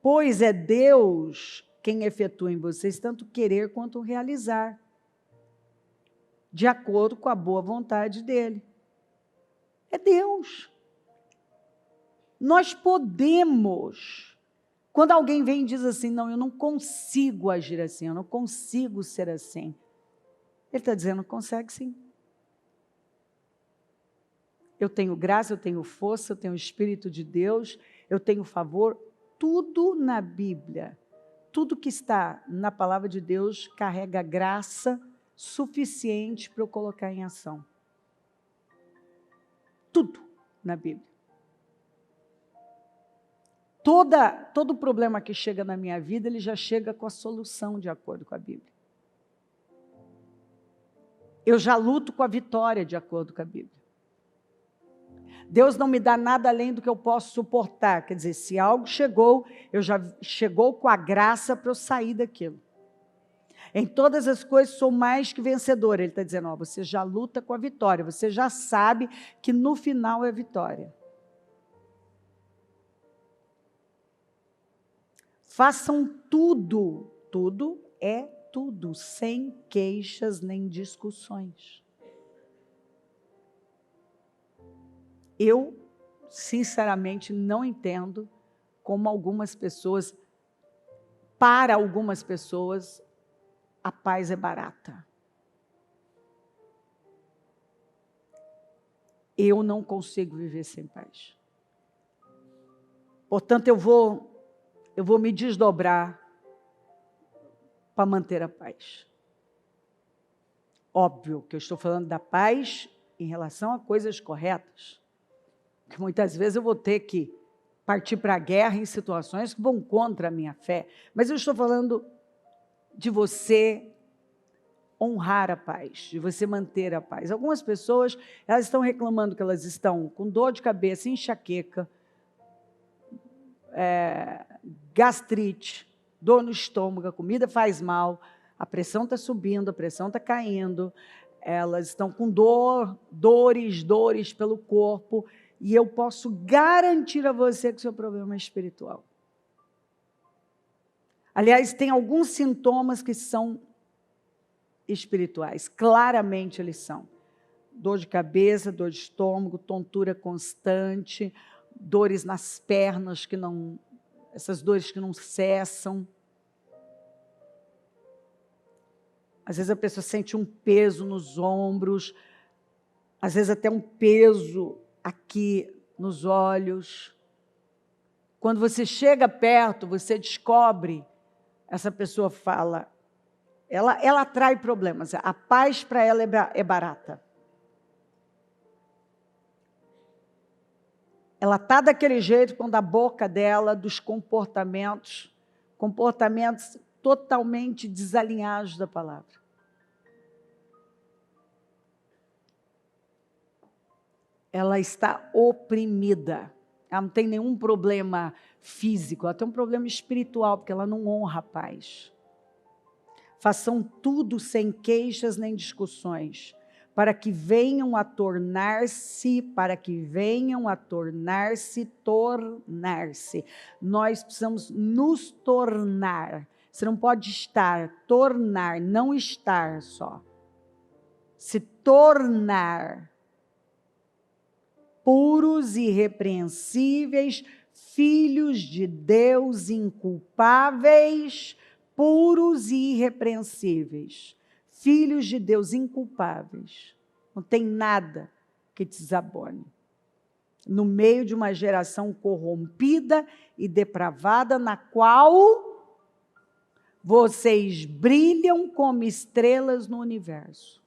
Pois é Deus quem efetua em vocês tanto querer quanto realizar, de acordo com a boa vontade dele. É Deus. Nós podemos. Quando alguém vem e diz assim, não, eu não consigo agir assim, eu não consigo ser assim. Ele está dizendo, consegue sim. Eu tenho graça, eu tenho força, eu tenho o Espírito de Deus, eu tenho favor. Tudo na Bíblia, tudo que está na palavra de Deus carrega graça suficiente para eu colocar em ação. Tudo na Bíblia. Todo problema que chega na minha vida, ele já chega com a solução de acordo com a Bíblia. Eu já luto com a vitória de acordo com a Bíblia. Deus não me dá nada além do que eu posso suportar. Quer dizer, se algo chegou, chegou com a graça para eu sair daquilo. Em todas as coisas sou mais que vencedora. Ele está dizendo, ó, você já luta com a vitória, você já sabe que no final é vitória. Façam tudo, tudo é tudo, sem queixas nem discussões. Eu, sinceramente, não entendo como algumas pessoas, para algumas pessoas, a paz é barata. Eu não consigo viver sem paz. Portanto, eu vou me desdobrar para manter a paz. Óbvio que eu estou falando da paz em relação a coisas corretas. que muitas vezes eu vou ter que partir para a guerra em situações que vão contra a minha fé. Mas eu estou falando de você honrar a paz, de você manter a paz. Algumas pessoas, elas estão reclamando que elas estão com dor de cabeça, enxaqueca, gastrite, dor no estômago, a comida faz mal, a pressão está subindo, a pressão está caindo, elas estão com dores pelo corpo, e eu posso garantir a você que o seu problema é espiritual. Aliás, tem alguns sintomas que são espirituais, claramente eles são. Dor de cabeça, dor de estômago, tontura constante, dores nas pernas essas dores que não cessam. Às vezes a pessoa sente um peso nos ombros, às vezes até um peso aqui nos olhos. Quando você chega perto, você descobre, essa pessoa fala, ela atrai problemas, a paz para ela é barata. Ela está daquele jeito quando a boca dela, dos comportamentos totalmente desalinhados da palavra. Ela está oprimida. Ela não tem nenhum problema físico, ela tem um problema espiritual, porque ela não honra a paz. Façam tudo sem queixas nem discussões, para que venham a tornar-se. Nós precisamos nos tornar. Você não pode tornar, não estar só. Se tornar puros e irrepreensíveis, filhos de Deus inculpáveis, puros e irrepreensíveis, filhos de Deus inculpáveis. Não tem nada que te desabone. No meio de uma geração corrompida e depravada, na qual vocês brilham como estrelas no universo.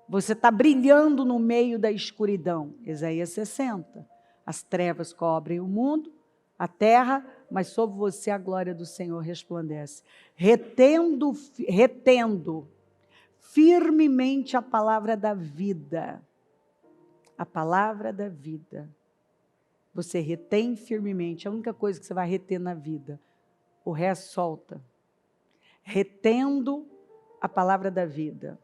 Você está brilhando no meio da escuridão. Isaías 60. As trevas cobrem o mundo, a terra, mas sobre você a glória do Senhor resplandece. Retendo firmemente a palavra da vida. A palavra da vida. Você retém firmemente, a única coisa que você vai reter na vida. O resto solta. Retendo a palavra da vida.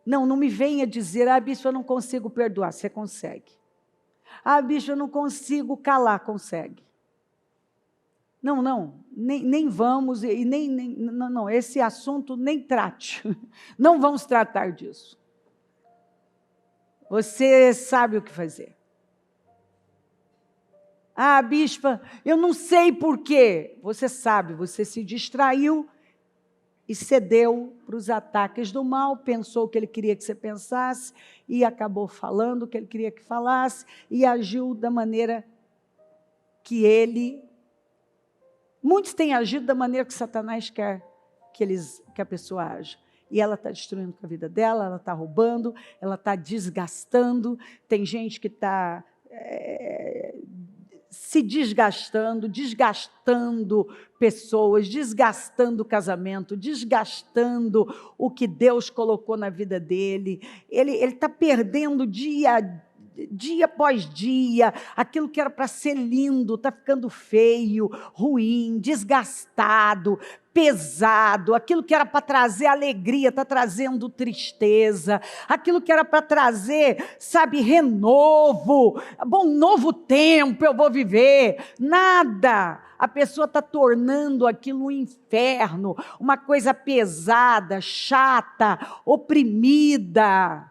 Não me venha dizer, bispo, eu não consigo perdoar. Você consegue. Bispo, eu não consigo calar. Consegue. Nem vamos, e não, esse assunto nem trate. Não vamos tratar disso. Você sabe o que fazer. Bispa, eu não sei por quê. Você sabe, você se distraiu e cedeu para os ataques do mal, pensou que ele queria que você pensasse e acabou falando o que ele queria que falasse e agiu da maneira que muitos têm agido da maneira que Satanás quer que a pessoa haja. E ela está destruindo a vida dela, ela está roubando, ela está desgastando, tem gente que está se desgastando pessoas, desgastando o casamento, desgastando o que Deus colocou na vida dele. Ele está perdendo dia após dia, aquilo que era para ser lindo, está ficando feio, ruim, desgastado, pesado, aquilo que era para trazer alegria, está trazendo tristeza, aquilo que era para trazer, renovo, novo tempo eu vou viver, nada, a pessoa está tornando aquilo um inferno, uma coisa pesada, chata, oprimida.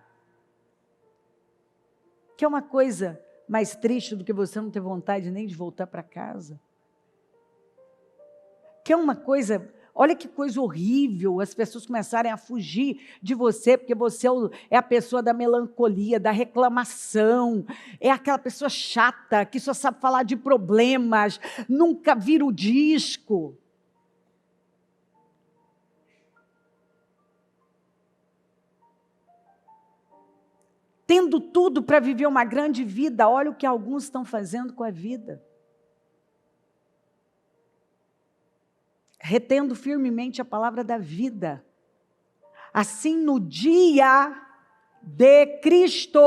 Que é uma coisa mais triste do que você não ter vontade nem de voltar para casa. Que é uma coisa, olha que coisa horrível, as pessoas começarem a fugir de você, porque você é a pessoa da melancolia, da reclamação, é aquela pessoa chata, que só sabe falar de problemas, nunca vira o disco. tendo tudo para viver uma grande vida. Olha o que alguns estão fazendo com a vida. Retendo firmemente a palavra da vida. Assim, no dia de Cristo,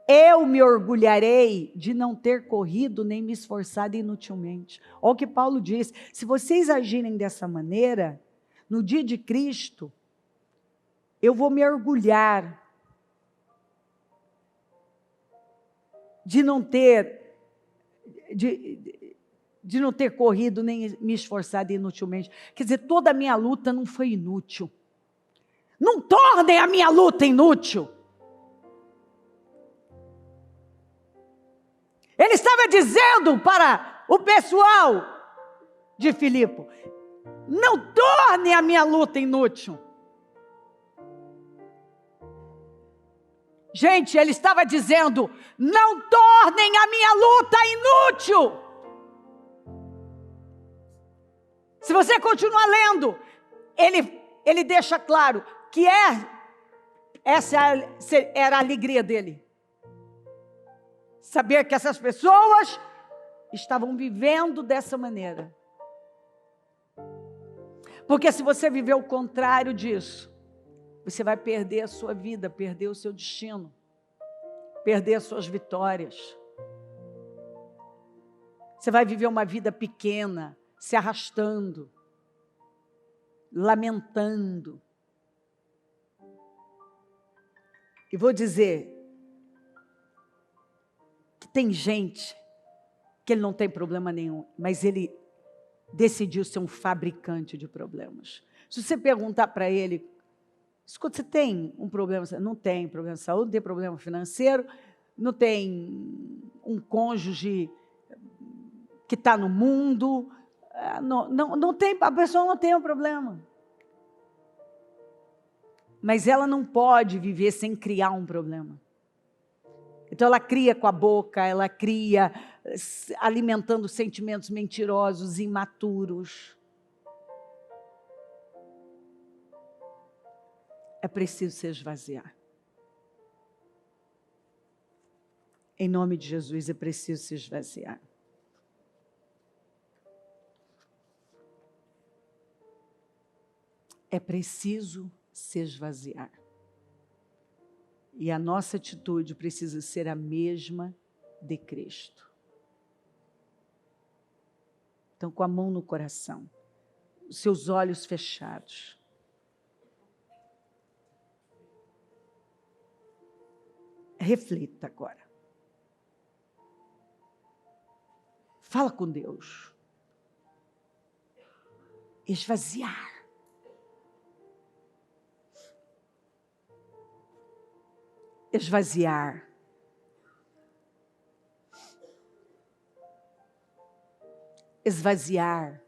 eu me orgulharei de não ter corrido nem me esforçado inutilmente. Olha o que Paulo diz: se vocês agirem dessa maneira, no dia de Cristo, eu vou me orgulhar de não ter corrido nem me esforçado inutilmente. Quer dizer, toda a minha luta não foi inútil. Não tornem a minha luta inútil. Ele estava dizendo para o pessoal de Filipe: não tornem a minha luta inútil. Gente, ele estava dizendo: não tornem a minha luta inútil. Se você continuar lendo, ele deixa claro que essa era a alegria dele. Saber que essas pessoas estavam vivendo dessa maneira. Porque se você viver o contrário disso, você vai perder a sua vida, perder o seu destino, perder as suas vitórias. Você vai viver uma vida pequena, se arrastando, lamentando. E vou dizer que tem gente que ele não tem problema nenhum, mas ele decidiu ser um fabricante de problemas. Se você perguntar para ele: escuta, você tem um problema? Não tem problema de saúde, não tem problema financeiro, não tem um cônjuge que está no mundo, não tem, a pessoa não tem um problema. Mas ela não pode viver sem criar um problema. Então ela cria com a boca, ela cria alimentando sentimentos mentirosos, imaturos. É preciso se esvaziar. Em nome de Jesus, é preciso se esvaziar. É preciso se esvaziar. E a nossa atitude precisa ser a mesma de Cristo. Então, com a mão no coração, os seus olhos fechados. Reflita agora. Fala com Deus. Esvaziar. Esvaziar. Esvaziar.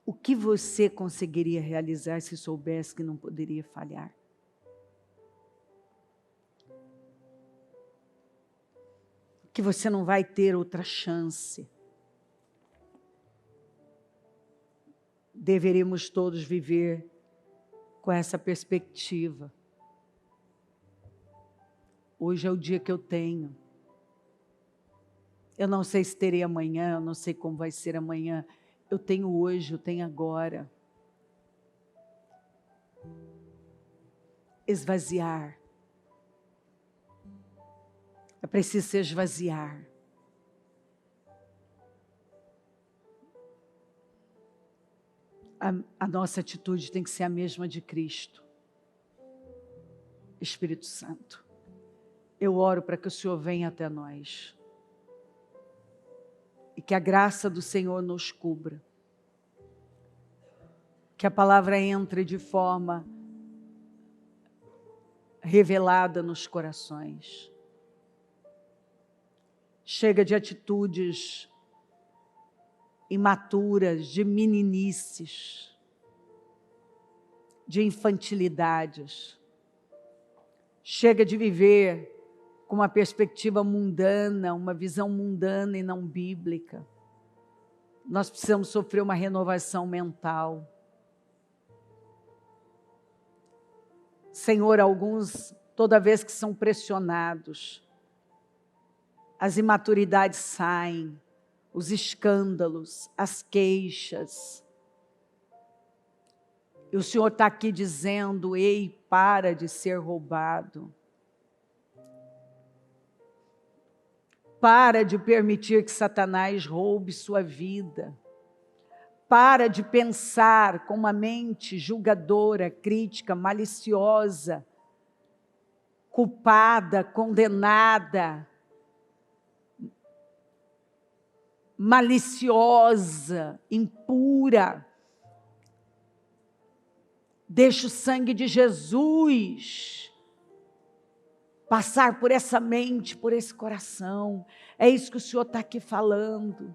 O que você conseguiria realizar se soubesse que não poderia falhar? Que você não vai ter outra chance. Deveríamos todos viver com essa perspectiva. Hoje é o dia que eu tenho. Eu não sei se terei amanhã, eu não sei como vai ser amanhã. Eu tenho hoje, eu tenho agora. Esvaziar. É preciso se esvaziar. A nossa atitude tem que ser a mesma de Cristo. Espírito Santo, eu oro para que o Senhor venha até nós. E que a graça do Senhor nos cubra. Que a palavra entre de forma revelada nos corações. Chega de atitudes imaturas, de meninices, de infantilidades. Chega de viver com uma perspectiva mundana, uma visão mundana e não bíblica. nós precisamos sofrer uma renovação mental. Senhor, alguns, toda vez que são pressionados, as imaturidades saem, os escândalos, as queixas. E o Senhor está aqui dizendo: ei, para de ser roubado. Para de permitir que Satanás roube sua vida. Para de pensar com uma mente julgadora, crítica, maliciosa, culpada, condenada, maliciosa, impura. Deixa o sangue de Jesus passar por essa mente, por esse coração. É isso que o Senhor está aqui falando.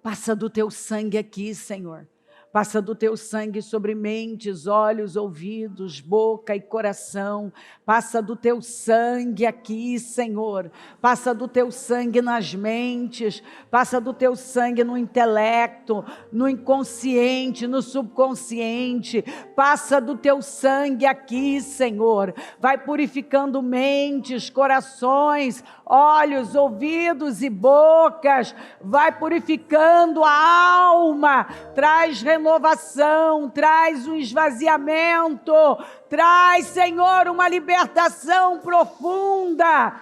Passa do teu sangue aqui, Senhor. Passa do teu sangue sobre mentes, olhos, ouvidos, boca e coração. Passa do teu sangue aqui, Senhor. Passa do teu sangue nas mentes. Passa do teu sangue no intelecto, no inconsciente, no subconsciente. Passa do teu sangue aqui, Senhor. Vai purificando mentes, corações, olhos, ouvidos e bocas. Vai purificando a alma. Traz renovação, traz um esvaziamento, traz, Senhor, uma libertação profunda.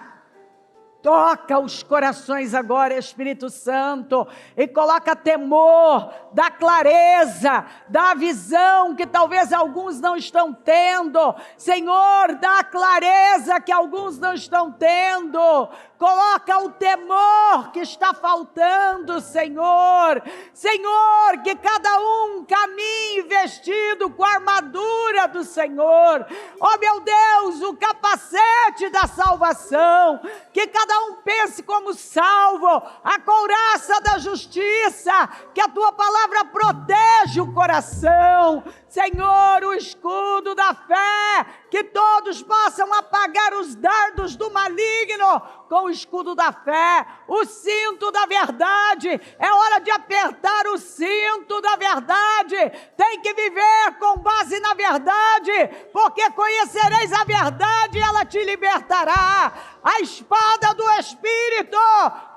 Toca os corações agora, Espírito Santo, e coloca temor, dá clareza, dá visão que talvez alguns não estão tendo. Senhor, dá clareza que alguns não estão tendo. Coloca o temor que está faltando, Senhor. Senhor, que cada um caminhe vestido com a armadura do Senhor. Oh, meu Deus, o capacete da salvação. Que cada um pense como salvo. A couraça da justiça. Que a tua palavra proteja o coração. Senhor, o escudo da fé. Que todos possam apagar os dardos do maligno com o escudo da fé, o cinto da verdade. É hora de apertar o cinto da verdade. Tem que viver com base na verdade, porque conhecereis a verdade e ela te libertará. A espada do Espírito.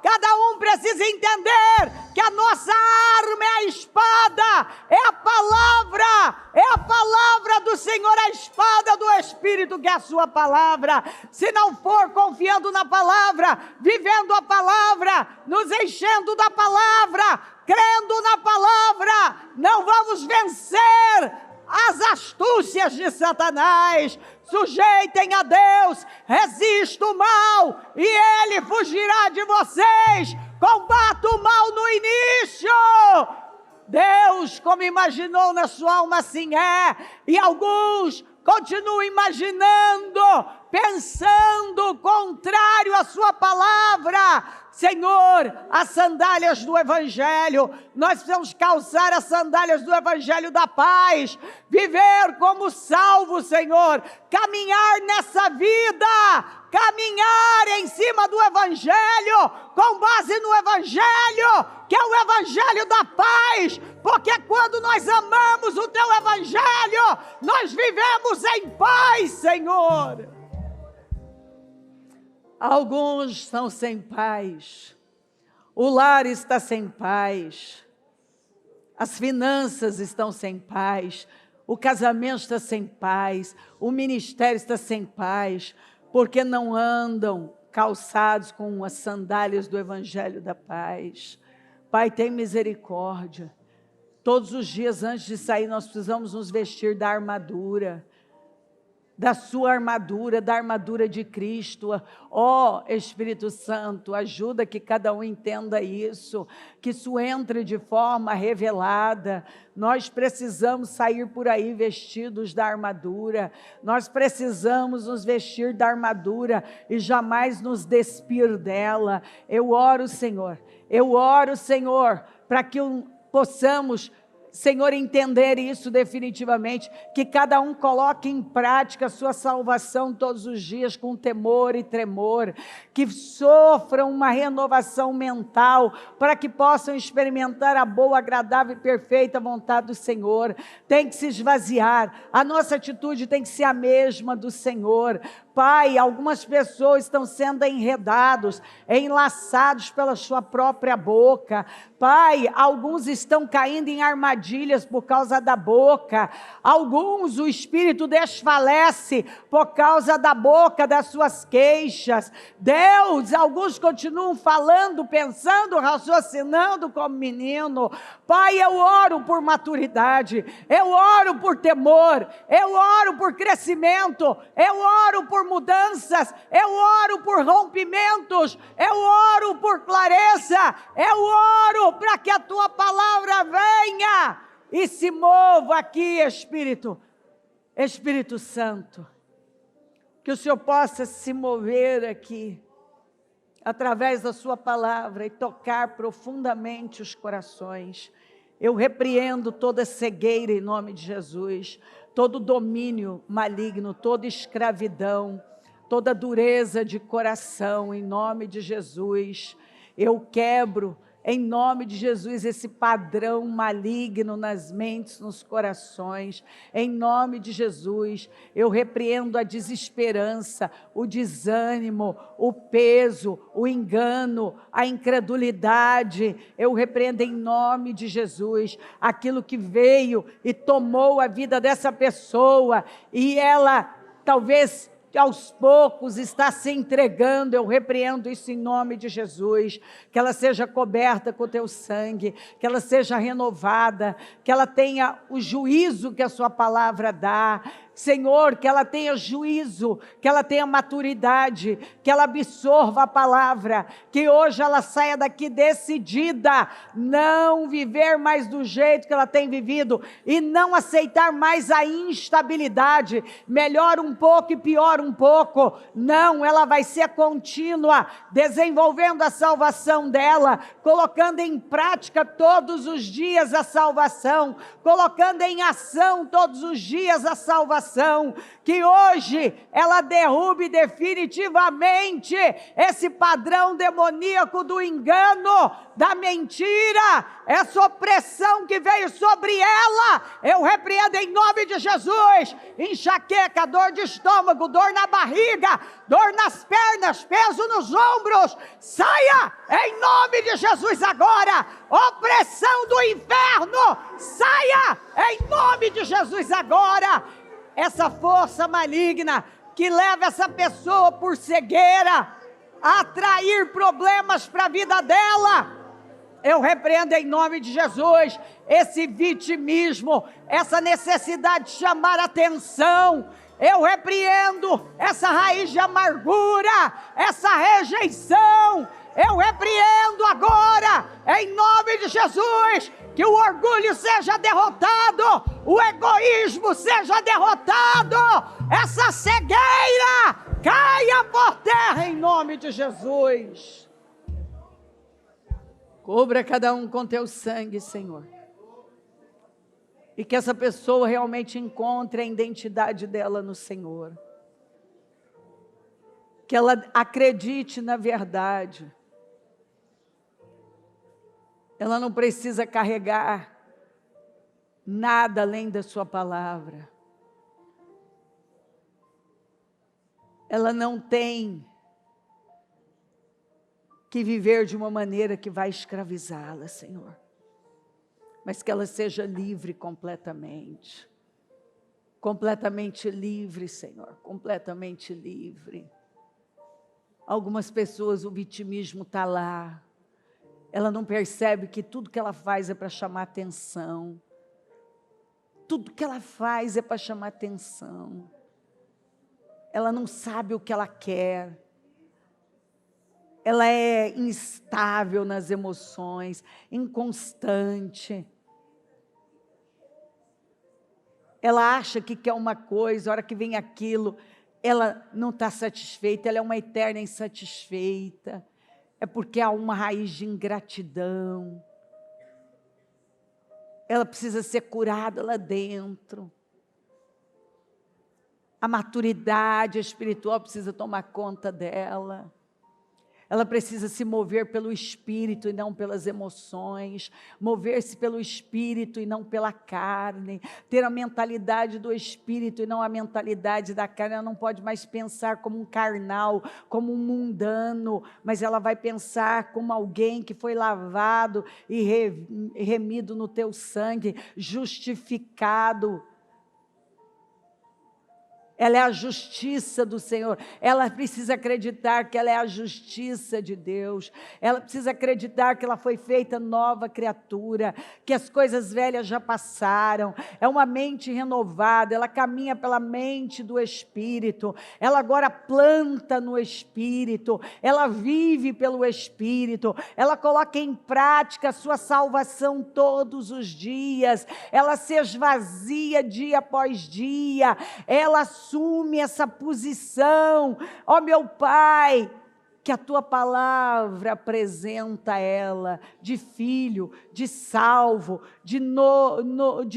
Cada um precisa entender que a nossa arma é a espada, é a palavra do Senhor, a espada do Espírito, que é a sua palavra. Se não for confiando na palavra, vivendo a palavra, nos enchendo da palavra, crendo na palavra, não vamos vencer as astúcias de Satanás. Sujeitem a Deus, resista o mal e Ele fugirá de vocês. Combata o mal no início. Deus, como imaginou na sua alma, assim é. E alguns continuam imaginando, pensando contrário à sua palavra. Senhor, as sandálias do Evangelho, nós precisamos calçar as sandálias do Evangelho da paz, viver como salvo, Senhor, caminhar nessa vida, caminhar em cima do Evangelho, com base no Evangelho, que é o Evangelho da paz, porque quando nós amamos o Teu Evangelho, nós vivemos em paz, Senhor. Alguns estão sem paz, o lar está sem paz, as finanças estão sem paz, o casamento está sem paz, o ministério está sem paz, porque não andam calçados com as sandálias do Evangelho da paz. Pai, tem misericórdia. Todos os dias antes de sair nós precisamos nos vestir da armadura, da sua armadura, da armadura de Cristo. Ó Espírito Santo, ajuda que cada um entenda isso, que isso entre de forma revelada. Nós precisamos sair por aí vestidos da armadura, nós precisamos nos vestir da armadura e jamais nos despir dela. Eu oro, Senhor, para que possamos Senhor, entender isso definitivamente, que cada um coloque em prática a sua salvação todos os dias com temor e tremor, que sofram uma renovação mental, para que possam experimentar a boa, agradável e perfeita vontade do Senhor. Tem que se esvaziar, a nossa atitude tem que ser a mesma do Senhor. Pai, algumas pessoas estão sendo enredados, enlaçados pela sua própria boca. Pai, alguns estão caindo em armadilhas por causa da boca. Alguns o espírito desfalece por causa da boca, das suas queixas. Deus, alguns continuam falando, pensando, raciocinando como menino. Pai, eu oro por maturidade, eu oro por temor, eu oro por crescimento, eu oro por mudanças, eu oro por rompimentos, eu oro por clareza, eu oro para que a tua palavra venha e se mova aqui, Espírito Santo, que o Senhor possa se mover aqui, através da sua palavra, e tocar profundamente os corações. Eu repreendo toda cegueira em nome de Jesus, todo domínio maligno, toda escravidão, toda dureza de coração, em nome de Jesus. Eu quebro, em nome de Jesus, esse padrão maligno nas mentes, nos corações. Em nome de Jesus, eu repreendo a desesperança, o desânimo, o peso, o engano, a incredulidade. Eu repreendo em nome de Jesus aquilo que veio e tomou a vida dessa pessoa, e ela talvez aos poucos está se entregando. Eu repreendo isso em nome de Jesus, que ela seja coberta com o teu sangue, que ela seja renovada, que ela tenha o juízo que a sua palavra dá, Senhor, que ela tenha juízo, que ela tenha maturidade, que ela absorva a palavra, que hoje ela saia daqui decidida, não viver mais do jeito que ela tem vivido, e não aceitar mais a instabilidade, melhor um pouco e pior um pouco. Não, ela vai ser contínua, desenvolvendo a salvação dela, colocando em prática todos os dias a salvação, colocando em ação todos os dias a salvação, que hoje ela derrube definitivamente esse padrão demoníaco do engano, da mentira, essa opressão que veio sobre ela. Eu repreendo em nome de Jesus, enxaqueca, dor de estômago, dor na barriga, dor nas pernas, peso nos ombros, saia em nome de Jesus agora. Opressão do inferno, saia em nome de Jesus agora. Essa força maligna que leva essa pessoa por cegueira a atrair problemas para a vida dela, eu repreendo em nome de Jesus esse vitimismo, essa necessidade de chamar atenção. Eu repreendo essa raiz de amargura, essa rejeição. Eu repreendo agora, em nome de Jesus, que o orgulho seja derrotado, o egoísmo seja derrotado, essa cegueira caia por terra em nome de Jesus. Cubra cada um com teu sangue, Senhor, e que essa pessoa realmente encontre a identidade dela no Senhor, que ela acredite na verdade. Ela não precisa carregar nada além da sua palavra. Ela não tem que viver de uma maneira que vai escravizá-la, Senhor, mas que ela seja livre completamente. Completamente livre, Senhor, completamente livre. Algumas pessoas, o vitimismo está lá. Ela não percebe que tudo que ela faz é para chamar atenção. Tudo que ela faz é para chamar atenção. Ela não sabe o que ela quer. Ela é instável nas emoções, inconstante. Ela acha que quer uma coisa, a hora que vem aquilo, ela não está satisfeita, ela é uma eterna insatisfeita. É porque há uma raiz de ingratidão. ela precisa ser curada lá dentro. A maturidade espiritual precisa tomar conta dela. Ela precisa se mover pelo Espírito e não pelas emoções, mover-se pelo Espírito e não pela carne, ter a mentalidade do Espírito e não a mentalidade da carne. Ela não pode mais pensar como um carnal, como um mundano, mas ela vai pensar como alguém que foi lavado e remido no teu sangue, justificado. Ela é a justiça do Senhor. Ela precisa acreditar que ela é a justiça de Deus. Ela precisa acreditar que ela foi feita nova criatura, que as coisas velhas já passaram. É uma mente renovada, ela caminha pela mente do Espírito. Ela agora planta no Espírito, ela vive pelo Espírito, ela coloca em prática a sua salvação todos os dias. Ela se esvazia dia após dia, ela assume essa posição. Ó meu Pai, que a tua palavra apresenta ela de filho, de salvo, de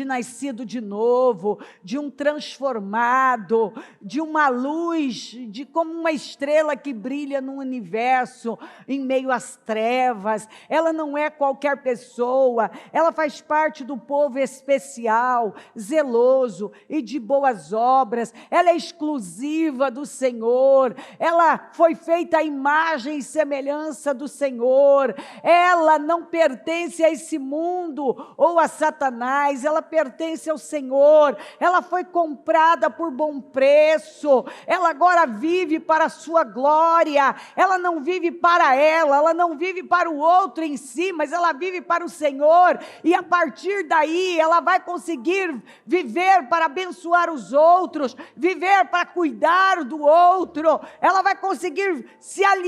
nascido de novo, de um transformado, de uma luz, de como uma estrela que brilha no universo, em meio às trevas. Ela não é qualquer pessoa, ela faz parte do povo especial, zeloso e de boas obras. Ela é exclusiva do Senhor, ela foi feita à imagem e semelhança do Senhor. Ela não pertence a esse mundo ou a Satanás, ela pertence ao Senhor. Ela foi comprada por bom preço, ela agora vive para a sua glória. Ela não vive para ela não vive para o outro em si, mas ela vive para o Senhor, e a partir daí ela vai conseguir viver para abençoar os outros, viver para cuidar do outro. Ela vai conseguir se alinhar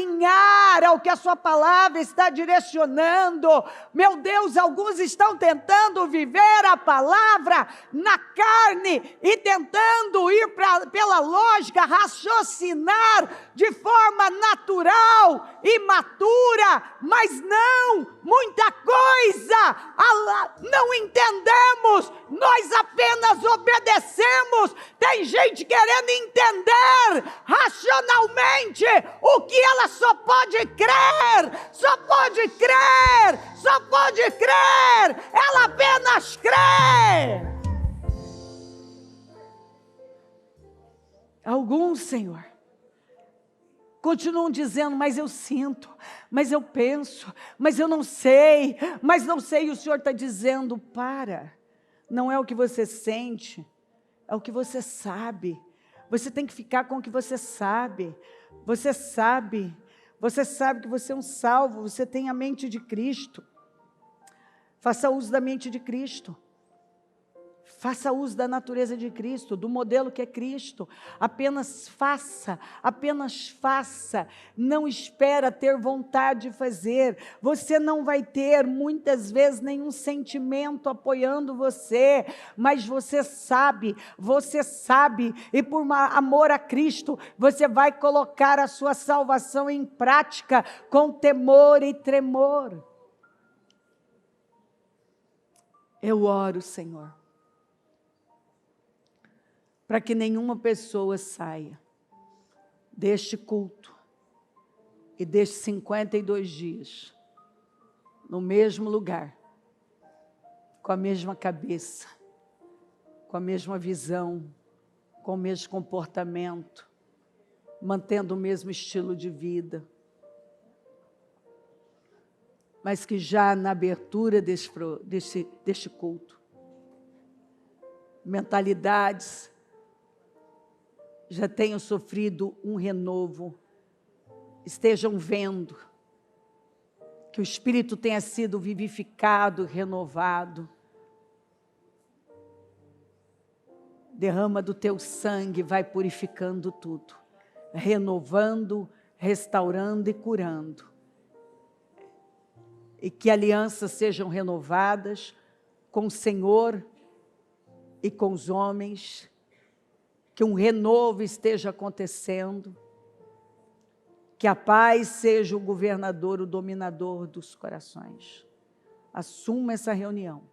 ao que a sua palavra está direcionando. Meu Deus, alguns estão tentando viver a palavra na carne e tentando ir pela lógica, raciocinar de forma natural, imatura, mas não, muita coisa não entendemos, nós apenas obedecemos. Tem gente querendo entender racionalmente o que ela só pode crer, só pode crer, só pode crer, ela apenas crê. Alguns, Senhor, continuam dizendo, mas eu sinto, mas eu penso, mas eu não sei, e o Senhor está dizendo, para, não é o que você sente, é o que você sabe. Você tem que ficar com o que você sabe. Você sabe que você é um salvo, você tem a mente de Cristo. Faça uso da mente de Cristo. Faça uso da natureza de Cristo, do modelo que é Cristo. Apenas faça, não espera ter vontade de fazer. Você não vai ter muitas vezes nenhum sentimento apoiando você, mas você sabe, e por amor a Cristo, você vai colocar a sua salvação em prática com temor e tremor. Eu oro, Senhor, para que nenhuma pessoa saia deste culto e destes 52 dias, no mesmo lugar, com a mesma cabeça, com a mesma visão, com o mesmo comportamento, mantendo o mesmo estilo de vida, mas que já na abertura deste culto, mentalidades já tenham sofrido um renovo, estejam vendo que o Espírito tenha sido vivificado, renovado. Derrama do teu sangue, vai purificando tudo, renovando, restaurando e curando. E que alianças sejam renovadas com o Senhor e com os homens, que um renovo esteja acontecendo, que a paz seja o governador, o dominador dos corações. Assuma essa reunião,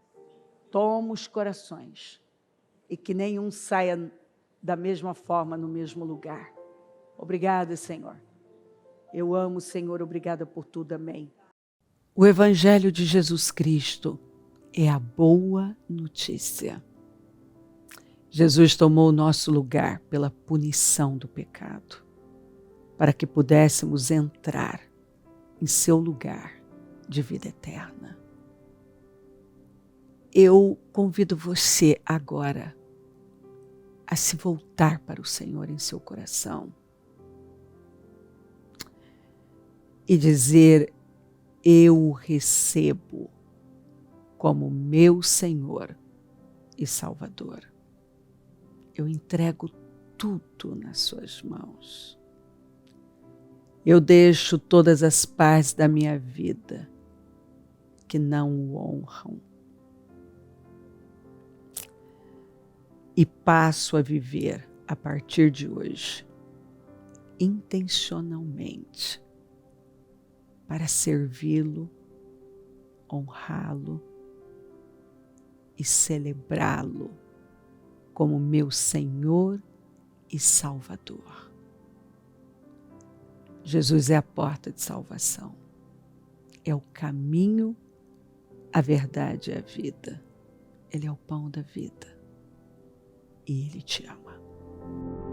toma os corações e que nenhum saia da mesma forma no mesmo lugar. Obrigada, Senhor. Eu amo, Senhor, obrigada por tudo, amém. O Evangelho de Jesus Cristo é a boa notícia. Jesus tomou o nosso lugar pela punição do pecado, para que pudéssemos entrar em seu lugar de vida eterna. Eu convido você agora a se voltar para o Senhor em seu coração e dizer: eu o recebo como meu Senhor e Salvador. Eu entrego tudo nas suas mãos. Eu deixo todas as partes da minha vida que não o honram e passo a viver a partir de hoje intencionalmente para servi-lo, honrá-lo e celebrá-lo como meu Senhor e Salvador. Jesus é a porta de salvação, é o caminho, a verdade e a vida. Ele é o pão da vida e Ele te ama.